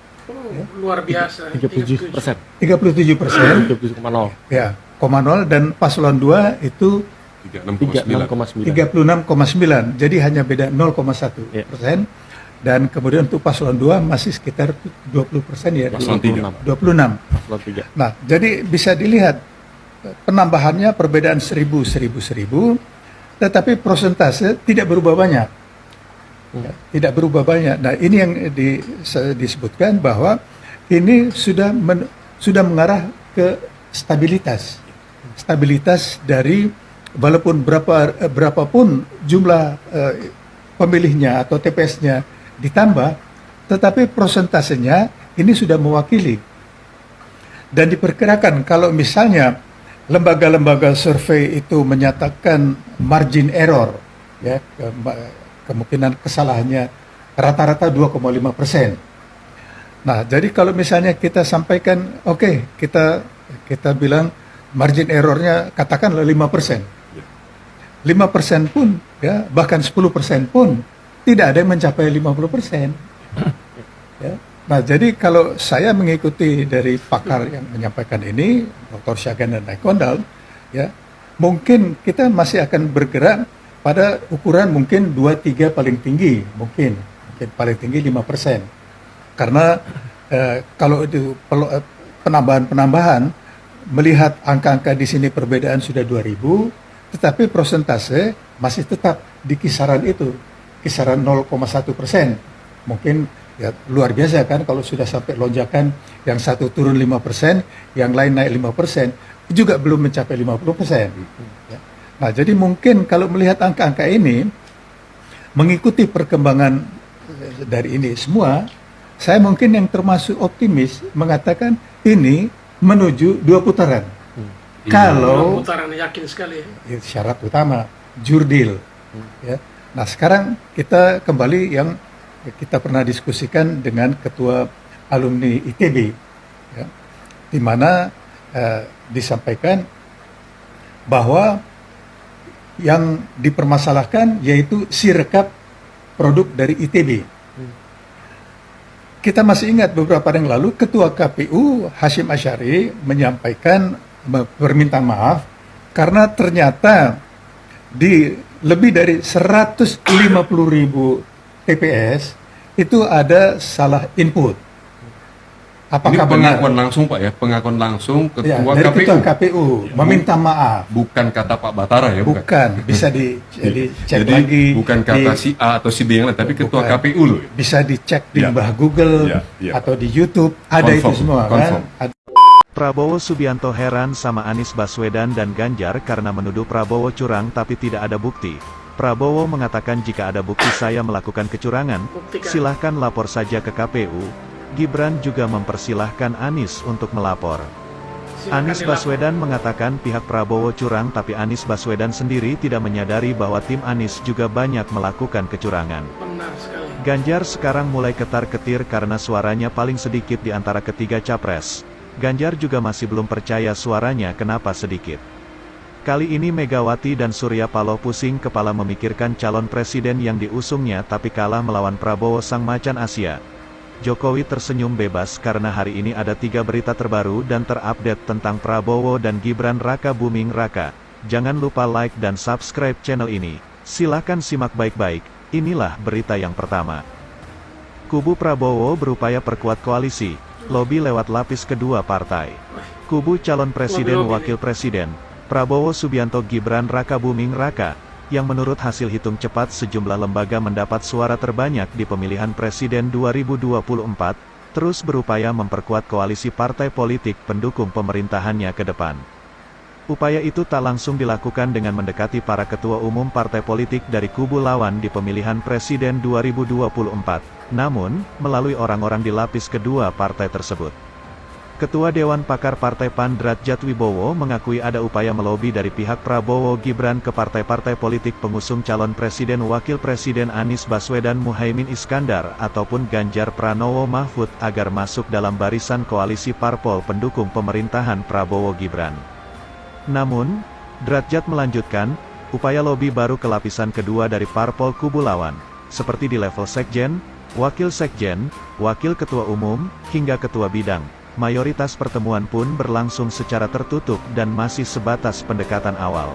Luar biasa. 37%. 37%. 37,0. Ya, 0,0, dan paslon 2 itu 36,9. 36,9. Jadi hanya beda 0,1%. Dan kemudian untuk paslon 2 masih sekitar 20% ya. Paslon 3. 26. Paslon 3. Nah, jadi bisa dilihat penambahannya perbedaan 1.000, tetapi persentase tidak berubah banyak. Ya, tidak berubah banyak. Nah, ini yang disebutkan bahwa ini sudah mengarah ke stabilitas dari walaupun berapapun jumlah pemilihnya atau TPS-nya ditambah, tetapi persentasenya ini sudah mewakili. Dan diperkirakan kalau misalnya lembaga-lembaga survei itu menyatakan margin error, ya, kemungkinan kesalahannya rata-rata 2,5%. Nah, jadi kalau misalnya kita sampaikan, oke, kita bilang margin errornya katakanlah 5%. 5% pun, ya, bahkan 10% pun tidak ada yang mencapai 50%. Ya. Nah, jadi kalau saya mengikuti dari pakar yang menyampaikan ini, Dr. Syaganda Nainggolan, ya, mungkin kita masih akan bergerak pada ukuran mungkin 2-3 paling tinggi, mungkin paling tinggi 5%. Karena kalau itu penambahan melihat angka-angka di sini perbedaan sudah 2.000, tetapi persentase masih tetap di kisaran itu, kisaran 0,1%. Mungkin ya luar biasa kan kalau sudah sampai lonjakan yang satu turun 5%, yang lain naik 5%, juga belum mencapai 50%. Ya. Nah, jadi mungkin kalau melihat angka-angka ini, mengikuti perkembangan dari ini semua, saya mungkin yang termasuk optimis mengatakan ini menuju 2 putaran. Kalau 2 putaran, yakin sekali. Syarat utama, jurdil. Ya. Nah, sekarang kita kembali yang kita pernah diskusikan dengan ketua alumni ITB, ya, di mana disampaikan bahwa yang dipermasalahkan yaitu sirekap produk dari ITB. Kita masih ingat beberapa hari yang lalu Ketua KPU Hashim Asyari menyampaikan permintaan maaf karena ternyata di lebih dari 150.000 TPS itu ada salah input. Apakah ini pengakuan langsung Pak ya, pengakuan langsung ketua dari KPU. Ketua KPU meminta maaf. Bukan kata Pak Batara ya, bukan. Bisa dicek jadi, lagi. Bukan kata si A atau si B yang lain, tapi ketua KPU loh. Bisa dicek di Google atau di YouTube, ada itu semua kan. Prabowo Subianto heran sama Anies Baswedan dan Ganjar karena menuduh Prabowo curang tapi tidak ada bukti. Prabowo mengatakan jika ada bukti saya melakukan kecurangan, silahkan lapor saja ke KPU. Gibran juga mempersilahkan Anies untuk melapor. Anies Baswedan mengatakan pihak Prabowo curang tapi Anies Baswedan sendiri tidak menyadari bahwa tim Anies juga banyak melakukan kecurangan. Ganjar sekarang mulai ketar-ketir karena suaranya paling sedikit di antara ketiga capres. Ganjar juga masih belum percaya suaranya kenapa sedikit. Kali ini Megawati dan Surya Paloh pusing kepala memikirkan calon presiden yang diusungnya tapi kalah melawan Prabowo sang macan Asia. Jokowi tersenyum bebas karena hari ini ada 3 berita terbaru dan terupdate tentang Prabowo dan Gibran Raka Buming Raka. Jangan lupa like dan subscribe channel ini. Silahkan simak baik-baik, inilah berita yang pertama. Kubu Prabowo berupaya perkuat koalisi, lobi lewat lapis kedua partai. Kubu calon presiden wakil presiden, Prabowo Subianto Gibran Raka Buming Raka, yang menurut hasil hitung cepat sejumlah lembaga mendapat suara terbanyak di pemilihan presiden 2024, terus berupaya memperkuat koalisi partai politik pendukung pemerintahannya ke depan. Upaya itu tak langsung dilakukan dengan mendekati para ketua umum partai politik dari kubu lawan di pemilihan presiden 2024, namun, melalui orang-orang di lapis kedua partai tersebut. Ketua Dewan Pakar Partai PAN Drajat Wibowo mengakui ada upaya melobi dari pihak Prabowo Gibran ke partai-partai politik pengusung calon presiden wakil presiden Anies Baswedan Muhaimin Iskandar ataupun Ganjar Pranowo Mahfud agar masuk dalam barisan koalisi parpol pendukung pemerintahan Prabowo Gibran. Namun, Drajat melanjutkan, upaya lobi baru ke lapisan kedua dari parpol kubu lawan, seperti di level sekjen, wakil ketua umum, hingga ketua bidang. Mayoritas pertemuan pun berlangsung secara tertutup dan masih sebatas pendekatan awal.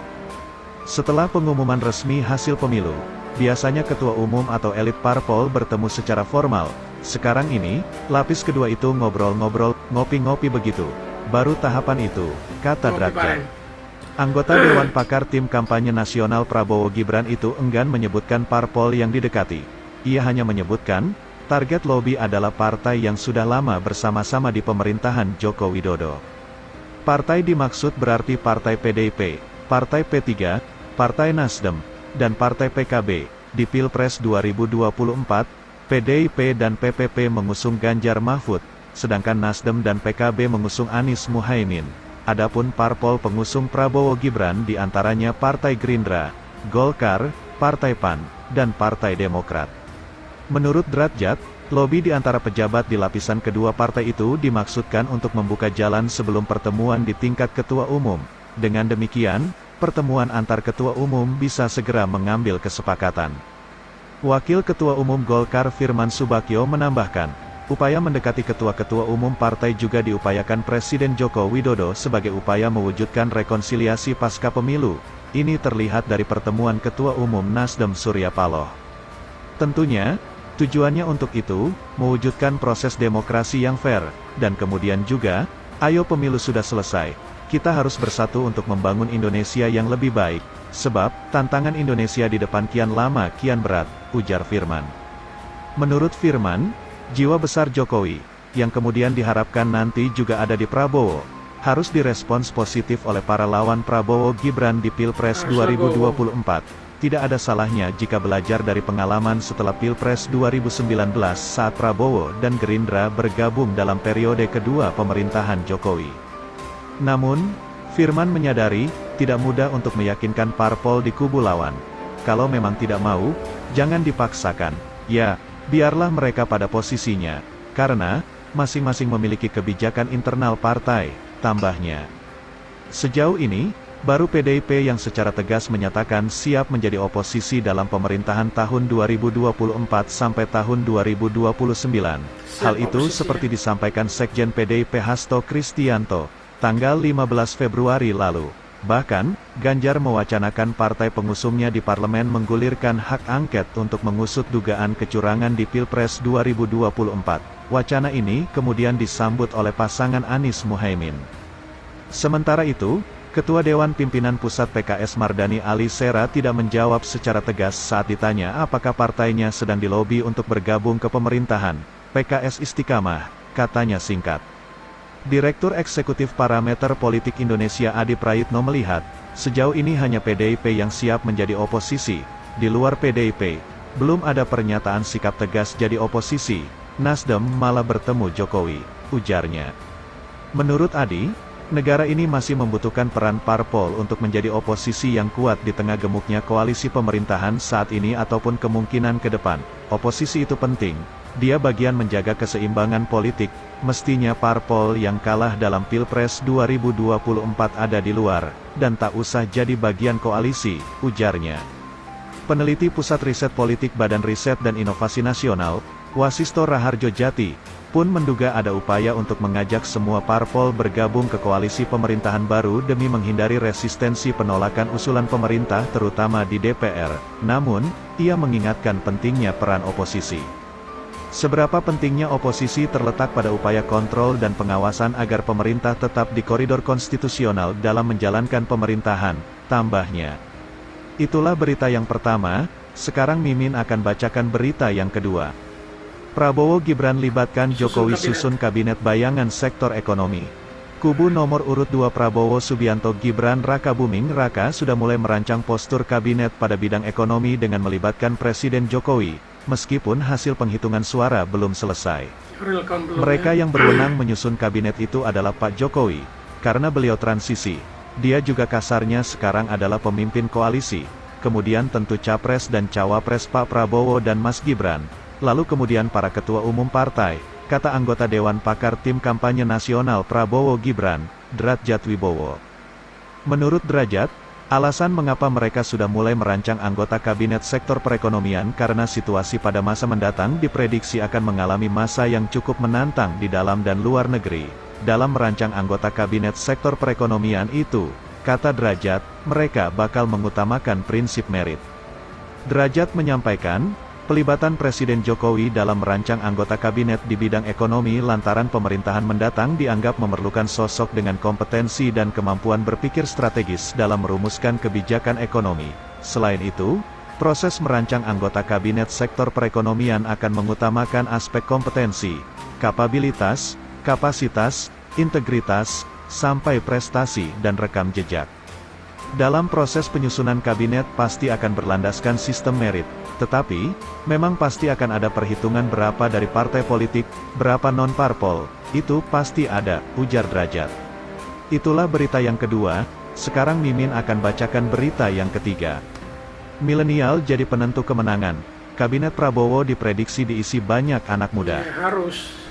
Setelah pengumuman resmi hasil pemilu, biasanya ketua umum atau elit parpol bertemu secara formal. Sekarang ini, lapis kedua itu ngobrol-ngobrol, ngopi-ngopi begitu. Baru tahapan itu, kata Drajat. Anggota Dewan Pakar Tim Kampanye Nasional Prabowo Gibran itu enggan menyebutkan parpol yang didekati. Ia hanya menyebutkan, target lobi adalah partai yang sudah lama bersama-sama di pemerintahan Joko Widodo. Partai dimaksud berarti Partai PDIP, Partai P3, Partai Nasdem, dan Partai PKB. Di Pilpres 2024, PDIP dan PPP mengusung Ganjar Mahfud, sedangkan Nasdem dan PKB mengusung Anies Muhaimin. Adapun parpol pengusung Prabowo Gibran diantaranya Partai Gerindra, Golkar, Partai PAN, dan Partai Demokrat. Menurut Drajat, lobi di antara pejabat di lapisan kedua partai itu dimaksudkan untuk membuka jalan sebelum pertemuan di tingkat ketua umum. Dengan demikian, pertemuan antar ketua umum bisa segera mengambil kesepakatan. Wakil Ketua Umum Golkar Firman Subagio menambahkan, upaya mendekati ketua-ketua umum partai juga diupayakan Presiden Joko Widodo sebagai upaya mewujudkan rekonsiliasi pasca pemilu. Ini terlihat dari pertemuan Ketua Umum Nasdem Surya Paloh. Tentunya, tujuannya untuk itu, mewujudkan proses demokrasi yang fair, dan kemudian juga, ayo pemilu sudah selesai, kita harus bersatu untuk membangun Indonesia yang lebih baik, sebab, tantangan Indonesia di depan kian lama kian berat, ujar Firman. Menurut Firman, jiwa besar Jokowi, yang kemudian diharapkan nanti juga ada di Prabowo, harus direspons positif oleh para lawan Prabowo Gibran di Pilpres 2024. Tidak ada salahnya jika belajar dari pengalaman setelah Pilpres 2019 saat Prabowo dan Gerindra bergabung dalam periode kedua pemerintahan Jokowi. Namun, Firman menyadari, tidak mudah untuk meyakinkan parpol di kubu lawan. Kalau memang tidak mau, jangan dipaksakan. Ya, biarlah mereka pada posisinya, karena, masing-masing memiliki kebijakan internal partai, tambahnya. Sejauh ini, baru PDIP yang secara tegas menyatakan siap menjadi oposisi dalam pemerintahan tahun 2024 sampai tahun 2029. Hal itu seperti disampaikan Sekjen PDIP Hasto Kristianto. tanggal 15 Februari lalu. Bahkan, Ganjar mewacanakan partai pengusungnya di parlemen menggulirkan hak angket untuk mengusut dugaan kecurangan di Pilpres 2024. Wacana ini kemudian disambut oleh pasangan Anies Muhaimin. Sementara itu, Ketua Dewan Pimpinan Pusat PKS Mardani Alisera tidak menjawab secara tegas saat ditanya apakah partainya sedang dilobi untuk bergabung ke pemerintahan. PKS Istiqamah, katanya singkat. Direktur Eksekutif Parameter Politik Indonesia Adi Prayitno melihat, sejauh ini hanya PDIP yang siap menjadi oposisi. Di luar PDIP, belum ada pernyataan sikap tegas jadi oposisi. Nasdem malah bertemu Jokowi, ujarnya. Menurut Adi, negara ini masih membutuhkan peran parpol untuk menjadi oposisi yang kuat di tengah gemuknya koalisi pemerintahan saat ini ataupun kemungkinan ke depan. Oposisi itu penting. Dia bagian menjaga keseimbangan politik, mestinya parpol yang kalah dalam Pilpres 2024 ada di luar, dan tak usah jadi bagian koalisi, ujarnya. Peneliti Pusat Riset Politik Badan Riset dan Inovasi Nasional, Wasisto Raharjo Jati, pun menduga ada upaya untuk mengajak semua parpol bergabung ke koalisi pemerintahan baru demi menghindari resistensi penolakan usulan pemerintah terutama di DPR. Namun, ia mengingatkan pentingnya peran oposisi. Seberapa pentingnya oposisi terletak pada upaya kontrol dan pengawasan agar pemerintah tetap di koridor konstitusional dalam menjalankan pemerintahan, tambahnya. Itulah berita yang pertama, sekarang Mimin akan bacakan berita yang kedua. Prabowo Gibran libatkan Jokowi susun kabinet bayangan sektor ekonomi. Kubu nomor urut 2 Prabowo Subianto Gibran Raka Buming Raka sudah mulai merancang postur kabinet pada bidang ekonomi dengan melibatkan Presiden Jokowi, meskipun hasil penghitungan suara belum selesai. Mereka yang berwenang menyusun kabinet itu adalah Pak Jokowi, karena beliau transisi. Dia juga kasarnya sekarang adalah pemimpin koalisi, kemudian tentu Capres dan Cawapres Pak Prabowo dan Mas Gibran, lalu kemudian para ketua umum partai, kata anggota Dewan Pakar Tim Kampanye Nasional Prabowo Gibran, Drajat Wibowo. Menurut Drajat, alasan mengapa mereka sudah mulai merancang anggota kabinet sektor perekonomian karena situasi pada masa mendatang diprediksi akan mengalami masa yang cukup menantang di dalam dan luar negeri. Dalam merancang anggota kabinet sektor perekonomian itu, kata Drajat, mereka bakal mengutamakan prinsip merit. Drajat menyampaikan, pelibatan Presiden Jokowi dalam merancang anggota kabinet di bidang ekonomi lantaran pemerintahan mendatang dianggap memerlukan sosok dengan kompetensi dan kemampuan berpikir strategis dalam merumuskan kebijakan ekonomi. Selain itu, proses merancang anggota kabinet sektor perekonomian akan mengutamakan aspek kompetensi, kapabilitas, kapasitas, integritas, sampai prestasi dan rekam jejak. Dalam proses penyusunan kabinet pasti akan berlandaskan sistem merit, tetapi, memang pasti akan ada perhitungan berapa dari partai politik, berapa non-parpol, itu pasti ada, ujar Drajat. Itulah berita yang kedua, sekarang Mimin akan bacakan berita yang ketiga. Milenial jadi penentu kemenangan, Kabinet Prabowo diprediksi diisi banyak anak muda.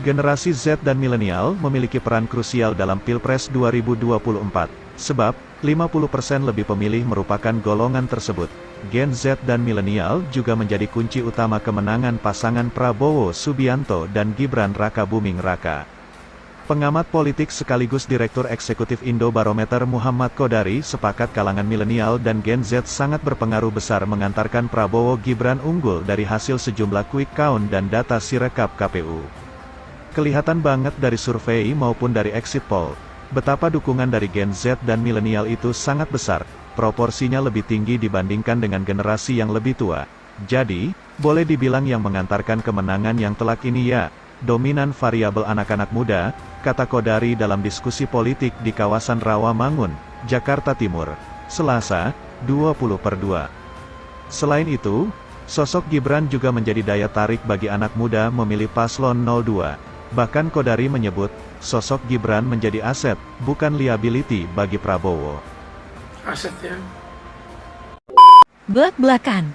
Generasi Z dan milenial memiliki peran krusial dalam Pilpres 2024, sebab 50% lebih pemilih merupakan golongan tersebut. Gen Z dan milenial juga menjadi kunci utama kemenangan pasangan Prabowo Subianto dan Gibran Raka Buming Raka. Pengamat politik sekaligus Direktur Eksekutif Indobarometer Muhammad Kodari sepakat kalangan milenial dan Gen Z sangat berpengaruh besar mengantarkan Prabowo Gibran unggul dari hasil sejumlah quick count dan data Sirekap KPU. Kelihatan banget dari survei maupun dari exit poll, betapa dukungan dari Gen Z dan milenial itu sangat besar, proporsinya lebih tinggi dibandingkan dengan generasi yang lebih tua. Jadi, boleh dibilang yang mengantarkan kemenangan yang telak ini ya, dominan variabel anak-anak muda, kata Kodari dalam diskusi politik di kawasan Rawamangun, Jakarta Timur, Selasa, 20/2. Selain itu, sosok Gibran juga menjadi daya tarik bagi anak muda memilih paslon 02. Bahkan Kodari menyebut, sosok Gibran menjadi aset, bukan liability bagi Prabowo. Aset ya. Belak-belakan.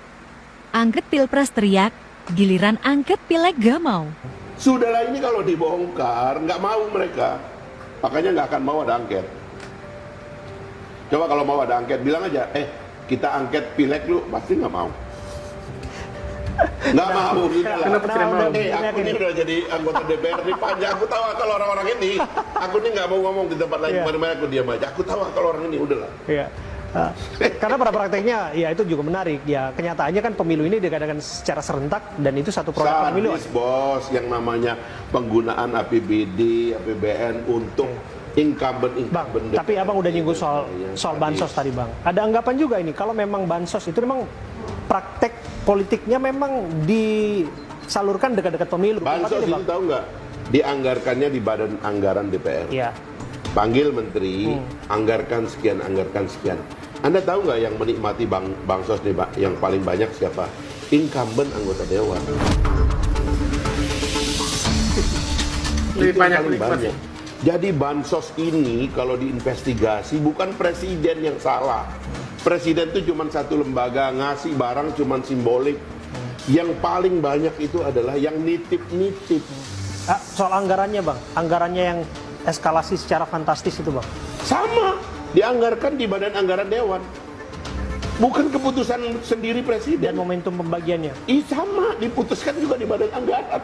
Angket Pilpres teriak, giliran angket Pileg gak mau. Sudahlah, ini kalau dibongkar, nggak mau mereka. Makanya nggak akan mau ada angket. Coba kalau mau ada angket, bilang aja, kita angket Pileg lu, pasti nggak mau. Nggak mau gitu lah. Kenapa tidak mau? Aku ini udah jadi anggota DPR di Panja. Aku tahu kalau orang-orang ini. Aku ini nggak mau ngomong di tempat lain. Kemana-mana aku diam aja. Aku tahu kalau orang ini udahlah. Iya. Karena pada prakteknya ya itu juga menarik ya, kenyataannya kan pemilu ini diadakan secara serentak dan itu satu produk pemilu. Bos, yang namanya penggunaan APBD, APBN untuk incumbent. Tapi abang udah nyinggung soal bansos tadi bang. Ada anggapan juga ini kalau memang bansos itu memang praktek politiknya memang disalurkan dekat-dekat pemilu. Bansos itu tahu nggak? Dianggarkannya di Badan Anggaran DPR. Iya. Panggil menteri, anggarkan sekian, anggarkan sekian. Anda tahu nggak yang menikmati bansos nih, Pak? Yang paling banyak siapa? Incumbent anggota dewan. Lebih banyak. Jadi bansos ini kalau diinvestigasi bukan presiden yang salah. Presiden itu cuma satu lembaga, ngasih barang cuma simbolik. Yang paling banyak itu adalah yang nitip-nitip. Soal anggarannya bang, anggarannya yang eskalasi secara fantastis itu bang. Sama, dianggarkan di Badan Anggaran Dewan. Bukan keputusan sendiri presiden. Dan momentum pembagiannya. Sama, diputuskan juga di Badan Anggaran.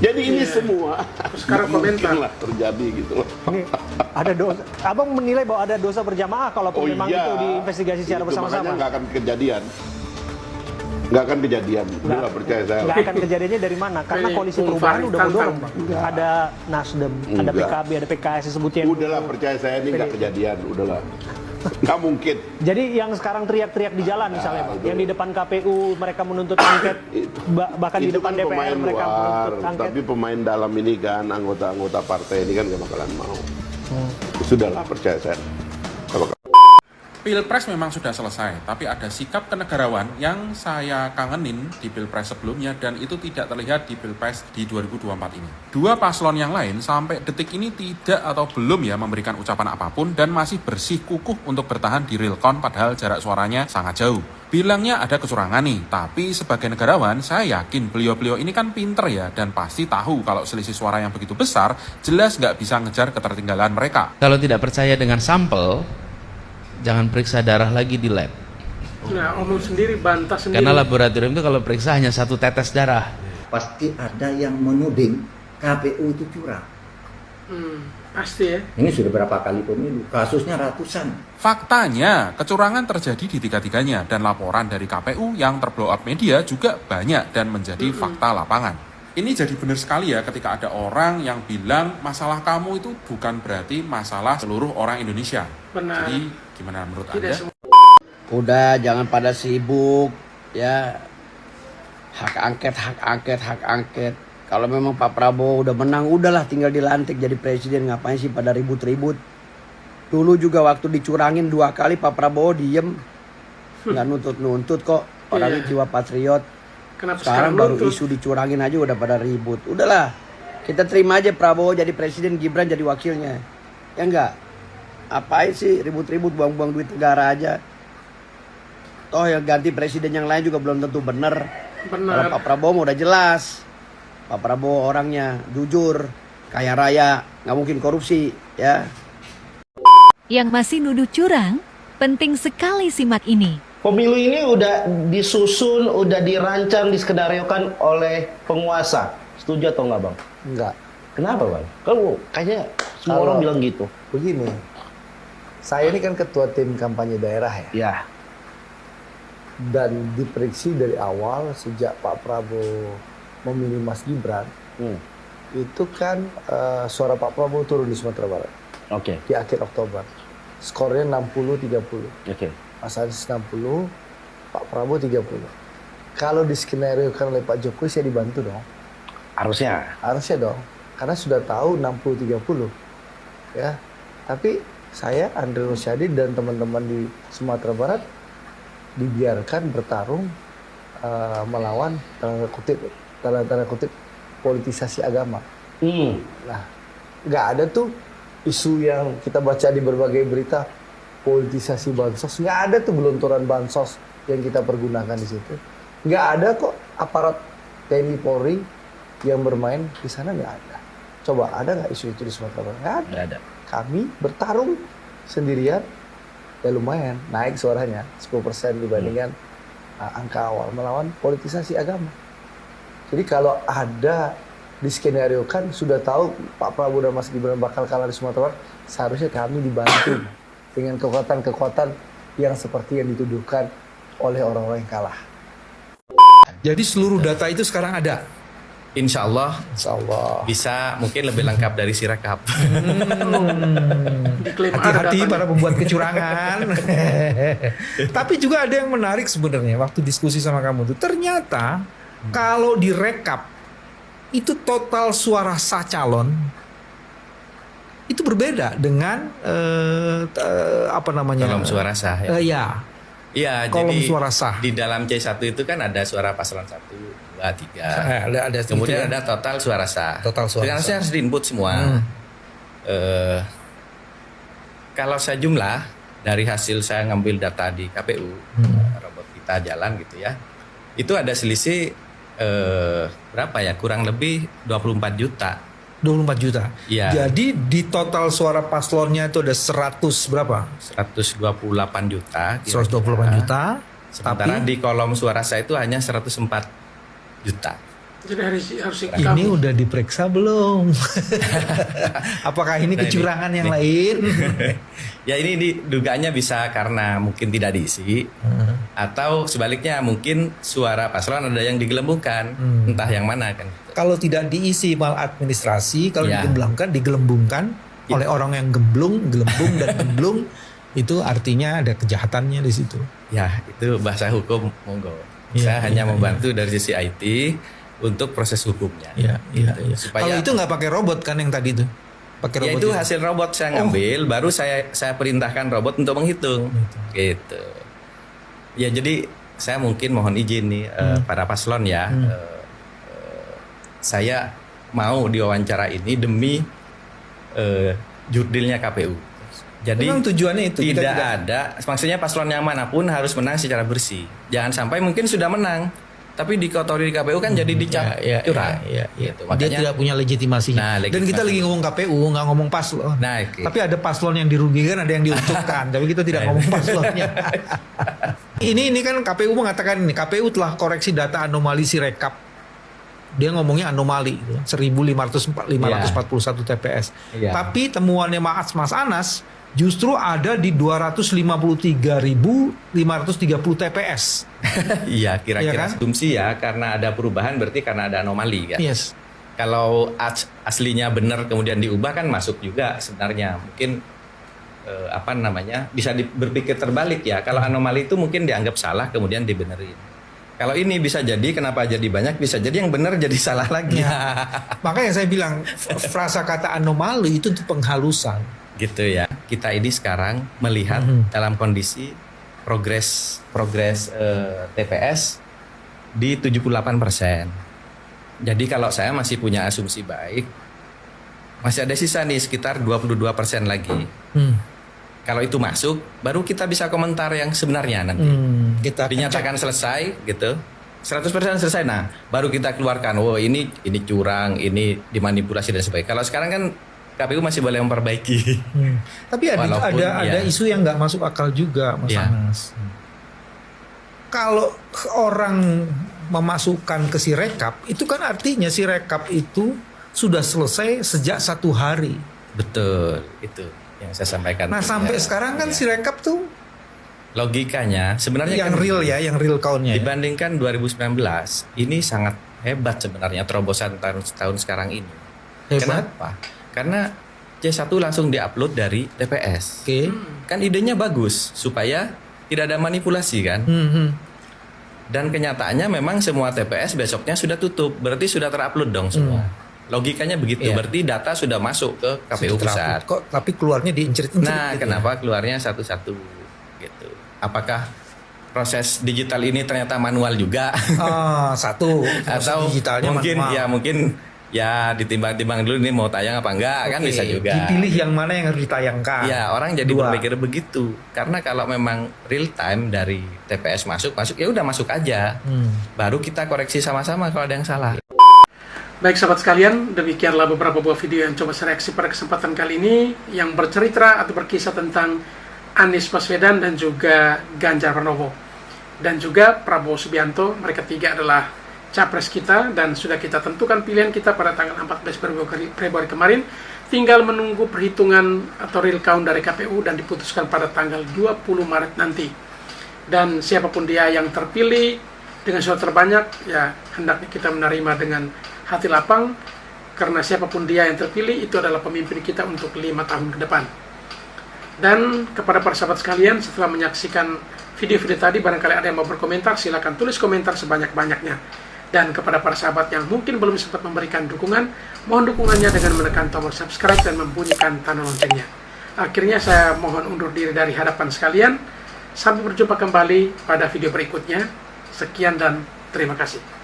Jadi ini semua sekarang komentar lah terjadi gitu loh. Ini ada dosa. Abang menilai bahwa ada dosa berjamaah kalaupun memang itu diinvestigasi secara bersama-sama. Makanya nggak akan kejadian. Nggak akan kejadian. Udah percaya saya. Nggak akan kejadiannya dari mana? Karena koalisi perubahan udah mendorong bang. Ada Nasdem, ada PKB, ada PKS disebutnya. Udahlah percaya saya ini nggak kejadian. Udahlah. Nggak mungkin. Jadi yang sekarang teriak-teriak di jalan misalnya bang, yang di depan KPU mereka menuntut angket, bahkan di depan kan DPR mereka menuntut angket. Tapi pemain dalam ini kan, anggota-anggota partai ini kan nggak bakalan mau. Sudahlah percaya saya. Pilpres memang sudah selesai, tapi ada sikap kenegarawan yang saya kangenin di Pilpres sebelumnya dan itu tidak terlihat di Pilpres di 2024 ini. Dua paslon yang lain sampai detik ini tidak atau belum ya memberikan ucapan apapun dan masih bersih kukuh untuk bertahan di real count padahal jarak suaranya sangat jauh. Bilangnya ada kecurangan nih, tapi sebagai negarawan saya yakin beliau-beliau ini kan pinter ya dan pasti tahu kalau selisih suara yang begitu besar jelas nggak bisa ngejar ketertinggalan mereka. Kalau tidak percaya dengan sampel, jangan periksa darah lagi di lab. Nah, omong sendiri, bantah sendiri. Karena laboratorium itu kalau periksa hanya satu tetes darah. Pasti ada yang menuding KPU itu curang. Pasti ya. Ini sudah berapa kali pemilu, kasusnya ratusan. Faktanya, kecurangan terjadi di tiga-tiganya dan laporan dari KPU yang terblow up media juga banyak dan menjadi fakta lapangan. Ini jadi benar sekali ya ketika ada orang yang bilang masalah kamu itu bukan berarti masalah seluruh orang Indonesia. Benar. Jadi gimana menurut Anda? Udah jangan pada sibuk ya. Hak angket. Kalau memang Pak Prabowo udah menang, udahlah tinggal dilantik jadi presiden. Ngapain sih pada ribut-ribut? Dulu juga waktu dicurangin 2 kali Pak Prabowo diem. Nggak nuntut-nuntut kok. Orangnya jiwa patriot. Sekarang baru isu dicurangin aja udah pada ribut. Udahlah, kita terima aja Prabowo jadi presiden, Gibran jadi wakilnya. Ya enggak? Apain sih ribut-ribut, buang-buang duit negara aja. Toh yang ganti presiden yang lain juga belum tentu bener. Kalau Pak Prabowo udah jelas. Pak Prabowo orangnya jujur, kaya raya, nggak mungkin korupsi, ya. Yang masih nuduh curang, penting sekali simak ini. Pemilu ini udah disusun, udah dirancang, diskedariokan oleh penguasa. Setuju atau enggak, Bang? Enggak. Kenapa, Bang? Kalau kayaknya semua orang bilang gitu. Begini, saya ini kan ketua tim kampanye daerah ya. Ya. Dan diprediksi dari awal sejak Pak Prabowo memilih Mas Gibran, itu kan suara Pak Prabowo turun di Sumatera Barat. Oke. Di akhir Oktober. Skornya 60-30. Oke. Mas Anies 60, Pak Prabowo 30. Kalau diskenariokan oleh Pak Jokowi, saya dibantu dong. Harusnya. Harusnya dong. Karena sudah tahu 60-30. Ya. Tapi saya, Andre Rosiade dan teman-teman di Sumatera Barat dibiarkan bertarung melawan tanda kutip politisasi agama. Nah, nggak ada tuh isu yang kita baca di berbagai berita politisasi bansos, nggak ada tuh gelontoran bansos yang kita pergunakan di situ. Nggak ada kok aparat TNI Polri yang bermain di sana, nggak ada. Coba ada nggak isu itu di Sumatera Barat? Nggak ada. Nggak ada. Kami bertarung sendirian, ya lumayan naik suaranya 10% dibandingkan angka awal, melawan politisasi agama. Jadi kalau ada diskenariokan sudah tahu Pak Prabowo dan Mas Gibran bakal kalah di Sumatera Barat, seharusnya kami dibantu dengan kekuatan-kekuatan yang seperti yang dituduhkan oleh orang-orang yang kalah. Jadi seluruh data itu sekarang ada. Insya Allah bisa mungkin lebih lengkap dari Sirekap. Hati-hati para pembuat kecurangan. Tapi juga ada yang menarik sebenarnya waktu diskusi sama kamu tuh. Ternyata kalau direkap itu total suara sah calon itu berbeda dengan kolom suara sah ya. Iya, kolom jadi suara sah. Di dalam C1 itu kan ada suara paslon 1, 2, 3. Kemudian ada total suara sah. Total suara Dengan sah. harus diinput semua. Kalau saya jumlah dari hasil saya ngambil data di KPU, robot kita jalan gitu ya. Itu ada selisih berapa ya? Kurang lebih 24 juta. 24 juta. Iya. Jadi di total suara paslonnya itu ada 100 berapa? 128 juta. 128 juta. Sementara Tapi di kolom suara saya itu hanya 104 juta. Jadi harus ini udah diperiksa belum? Apakah ini kecurangan yang lain? Ya ini dugaannya bisa karena mungkin tidak diisi, atau sebaliknya mungkin suara paslon ada yang digelembungkan, entah yang mana kan. Kalau tidak diisi maladministrasi, kalau Ya. digelembungkan oleh orang yang gelembung dan gemblung, itu artinya ada kejahatannya di situ. Ya itu bahasa hukum, monggo. Saya hanya membantu dari sisi IT untuk proses hukumnya. Supaya Kalau itu nggak pakai robot kan yang tadi itu? Pakai ya robot itu hasil robot saya ngambil, baru saya perintahkan robot untuk menghitung. Gitu. Ya jadi saya mungkin mohon izin nih para paslon ya. Saya mau diwawancara ini demi jurdilnya KPU. Jadi memang tujuannya itu tidak ada, maksudnya paslon yang manapun harus menang secara bersih. Jangan sampai mungkin sudah menang, tapi dikotori di KPU kan jadi dicap curang. Gitu. Dia Makanya tidak punya legitimasinya. Dan kita lagi ngomong KPU, nggak ngomong paslon. Tapi ada paslon yang dirugikan, ada yang diuntungkan. Tapi kita tidak ngomong paslonnya. Ini kan KPU mengatakan ini. KPU telah koreksi data anomali Sirekap. Dia ngomongnya anomali, 1.541 TPS. Tapi temuannya Mas Anas justru ada di 253.530 TPS. Iya, kira-kira Iya kan? asumsi ya, karena ada perubahan berarti karena ada anomali kan. Yes. Kalau aslinya benar kemudian diubah kan masuk juga sebenarnya. Mungkin bisa berpikir terbalik ya. Kalau anomali itu mungkin dianggap salah kemudian dibenerin. Kalau ini bisa jadi kenapa jadi banyak, bisa jadi yang benar jadi salah lagi. Makanya saya bilang frasa kata anomali itu untuk penghalusan. Gitu ya. Kita ini sekarang melihat dalam kondisi progres TPS di 78%. Jadi kalau saya masih punya asumsi baik, masih ada sisa nih sekitar 22% lagi. Kalau itu masuk, baru kita bisa komentar yang sebenarnya nanti. Kita dinyatakan selesai gitu. 100% selesai. Nah, baru kita keluarkan, oh ini curang, ini dimanipulasi dan sebagainya. Kalau sekarang kan KPU masih boleh memperbaiki. Tapi ada isu yang nggak masuk akal juga, Mas Anas. Kalau orang memasukkan ke Sirekap, itu kan artinya Sirekap itu sudah selesai sejak 1 hari. Betul, itu yang saya sampaikan. Nah sampai sekarang kan Sirekap tuh logikanya sebenarnya yang kan real ya, yang real count-nya. Dibandingkan 2019, ini sangat hebat sebenarnya terobosan tahun sekarang ini. Hebat? Kenapa? Karena C1 langsung diupload dari TPS. Kan idenya bagus supaya tidak ada manipulasi kan. Dan kenyataannya memang semua TPS besoknya sudah tutup, berarti sudah terupload dong semua. Logikanya begitu, berarti data sudah masuk ke KPU pusat. Kok tapi keluarnya diincrit-incrit. Nah, kenapa keluarnya satu-satu gitu? Apakah proses digital ini ternyata manual juga? Satu. Atau digitalnya mungkin ditimbang-timbang dulu nih mau tayang apa enggak, kan bisa juga. Dipilih yang mana yang harus ditayangkan. Ya, orang jadi berpikir begitu. Karena kalau memang real time dari TPS masuk ya udah masuk aja. Baru kita koreksi sama-sama kalau ada yang salah. Baik sahabat sekalian, demikianlah beberapa buah video yang coba saya reaksi pada kesempatan kali ini yang bercerita atau berkisah tentang Anies Baswedan dan juga Ganjar Pranowo. dan juga Prabowo Subianto. Mereka tiga adalah capres kita dan sudah kita tentukan pilihan kita pada tanggal 14 Februari kemarin. Tinggal menunggu perhitungan atau real count dari KPU dan diputuskan pada tanggal 20 Maret nanti. Dan siapapun dia yang terpilih dengan suara terbanyak, ya hendaknya kita menerima dengan hati lapang, karena siapapun dia yang terpilih itu adalah pemimpin kita untuk 5 tahun ke depan. Dan kepada para sahabat sekalian, setelah menyaksikan video-video tadi, barangkali ada yang mau berkomentar, silakan tulis komentar sebanyak-banyaknya. Dan kepada para sahabat yang mungkin belum sempat memberikan dukungan, mohon dukungannya dengan menekan tombol subscribe dan membunyikan tanda loncengnya. Akhirnya saya mohon undur diri dari hadapan sekalian. Sampai berjumpa kembali pada video berikutnya. Sekian dan terima kasih.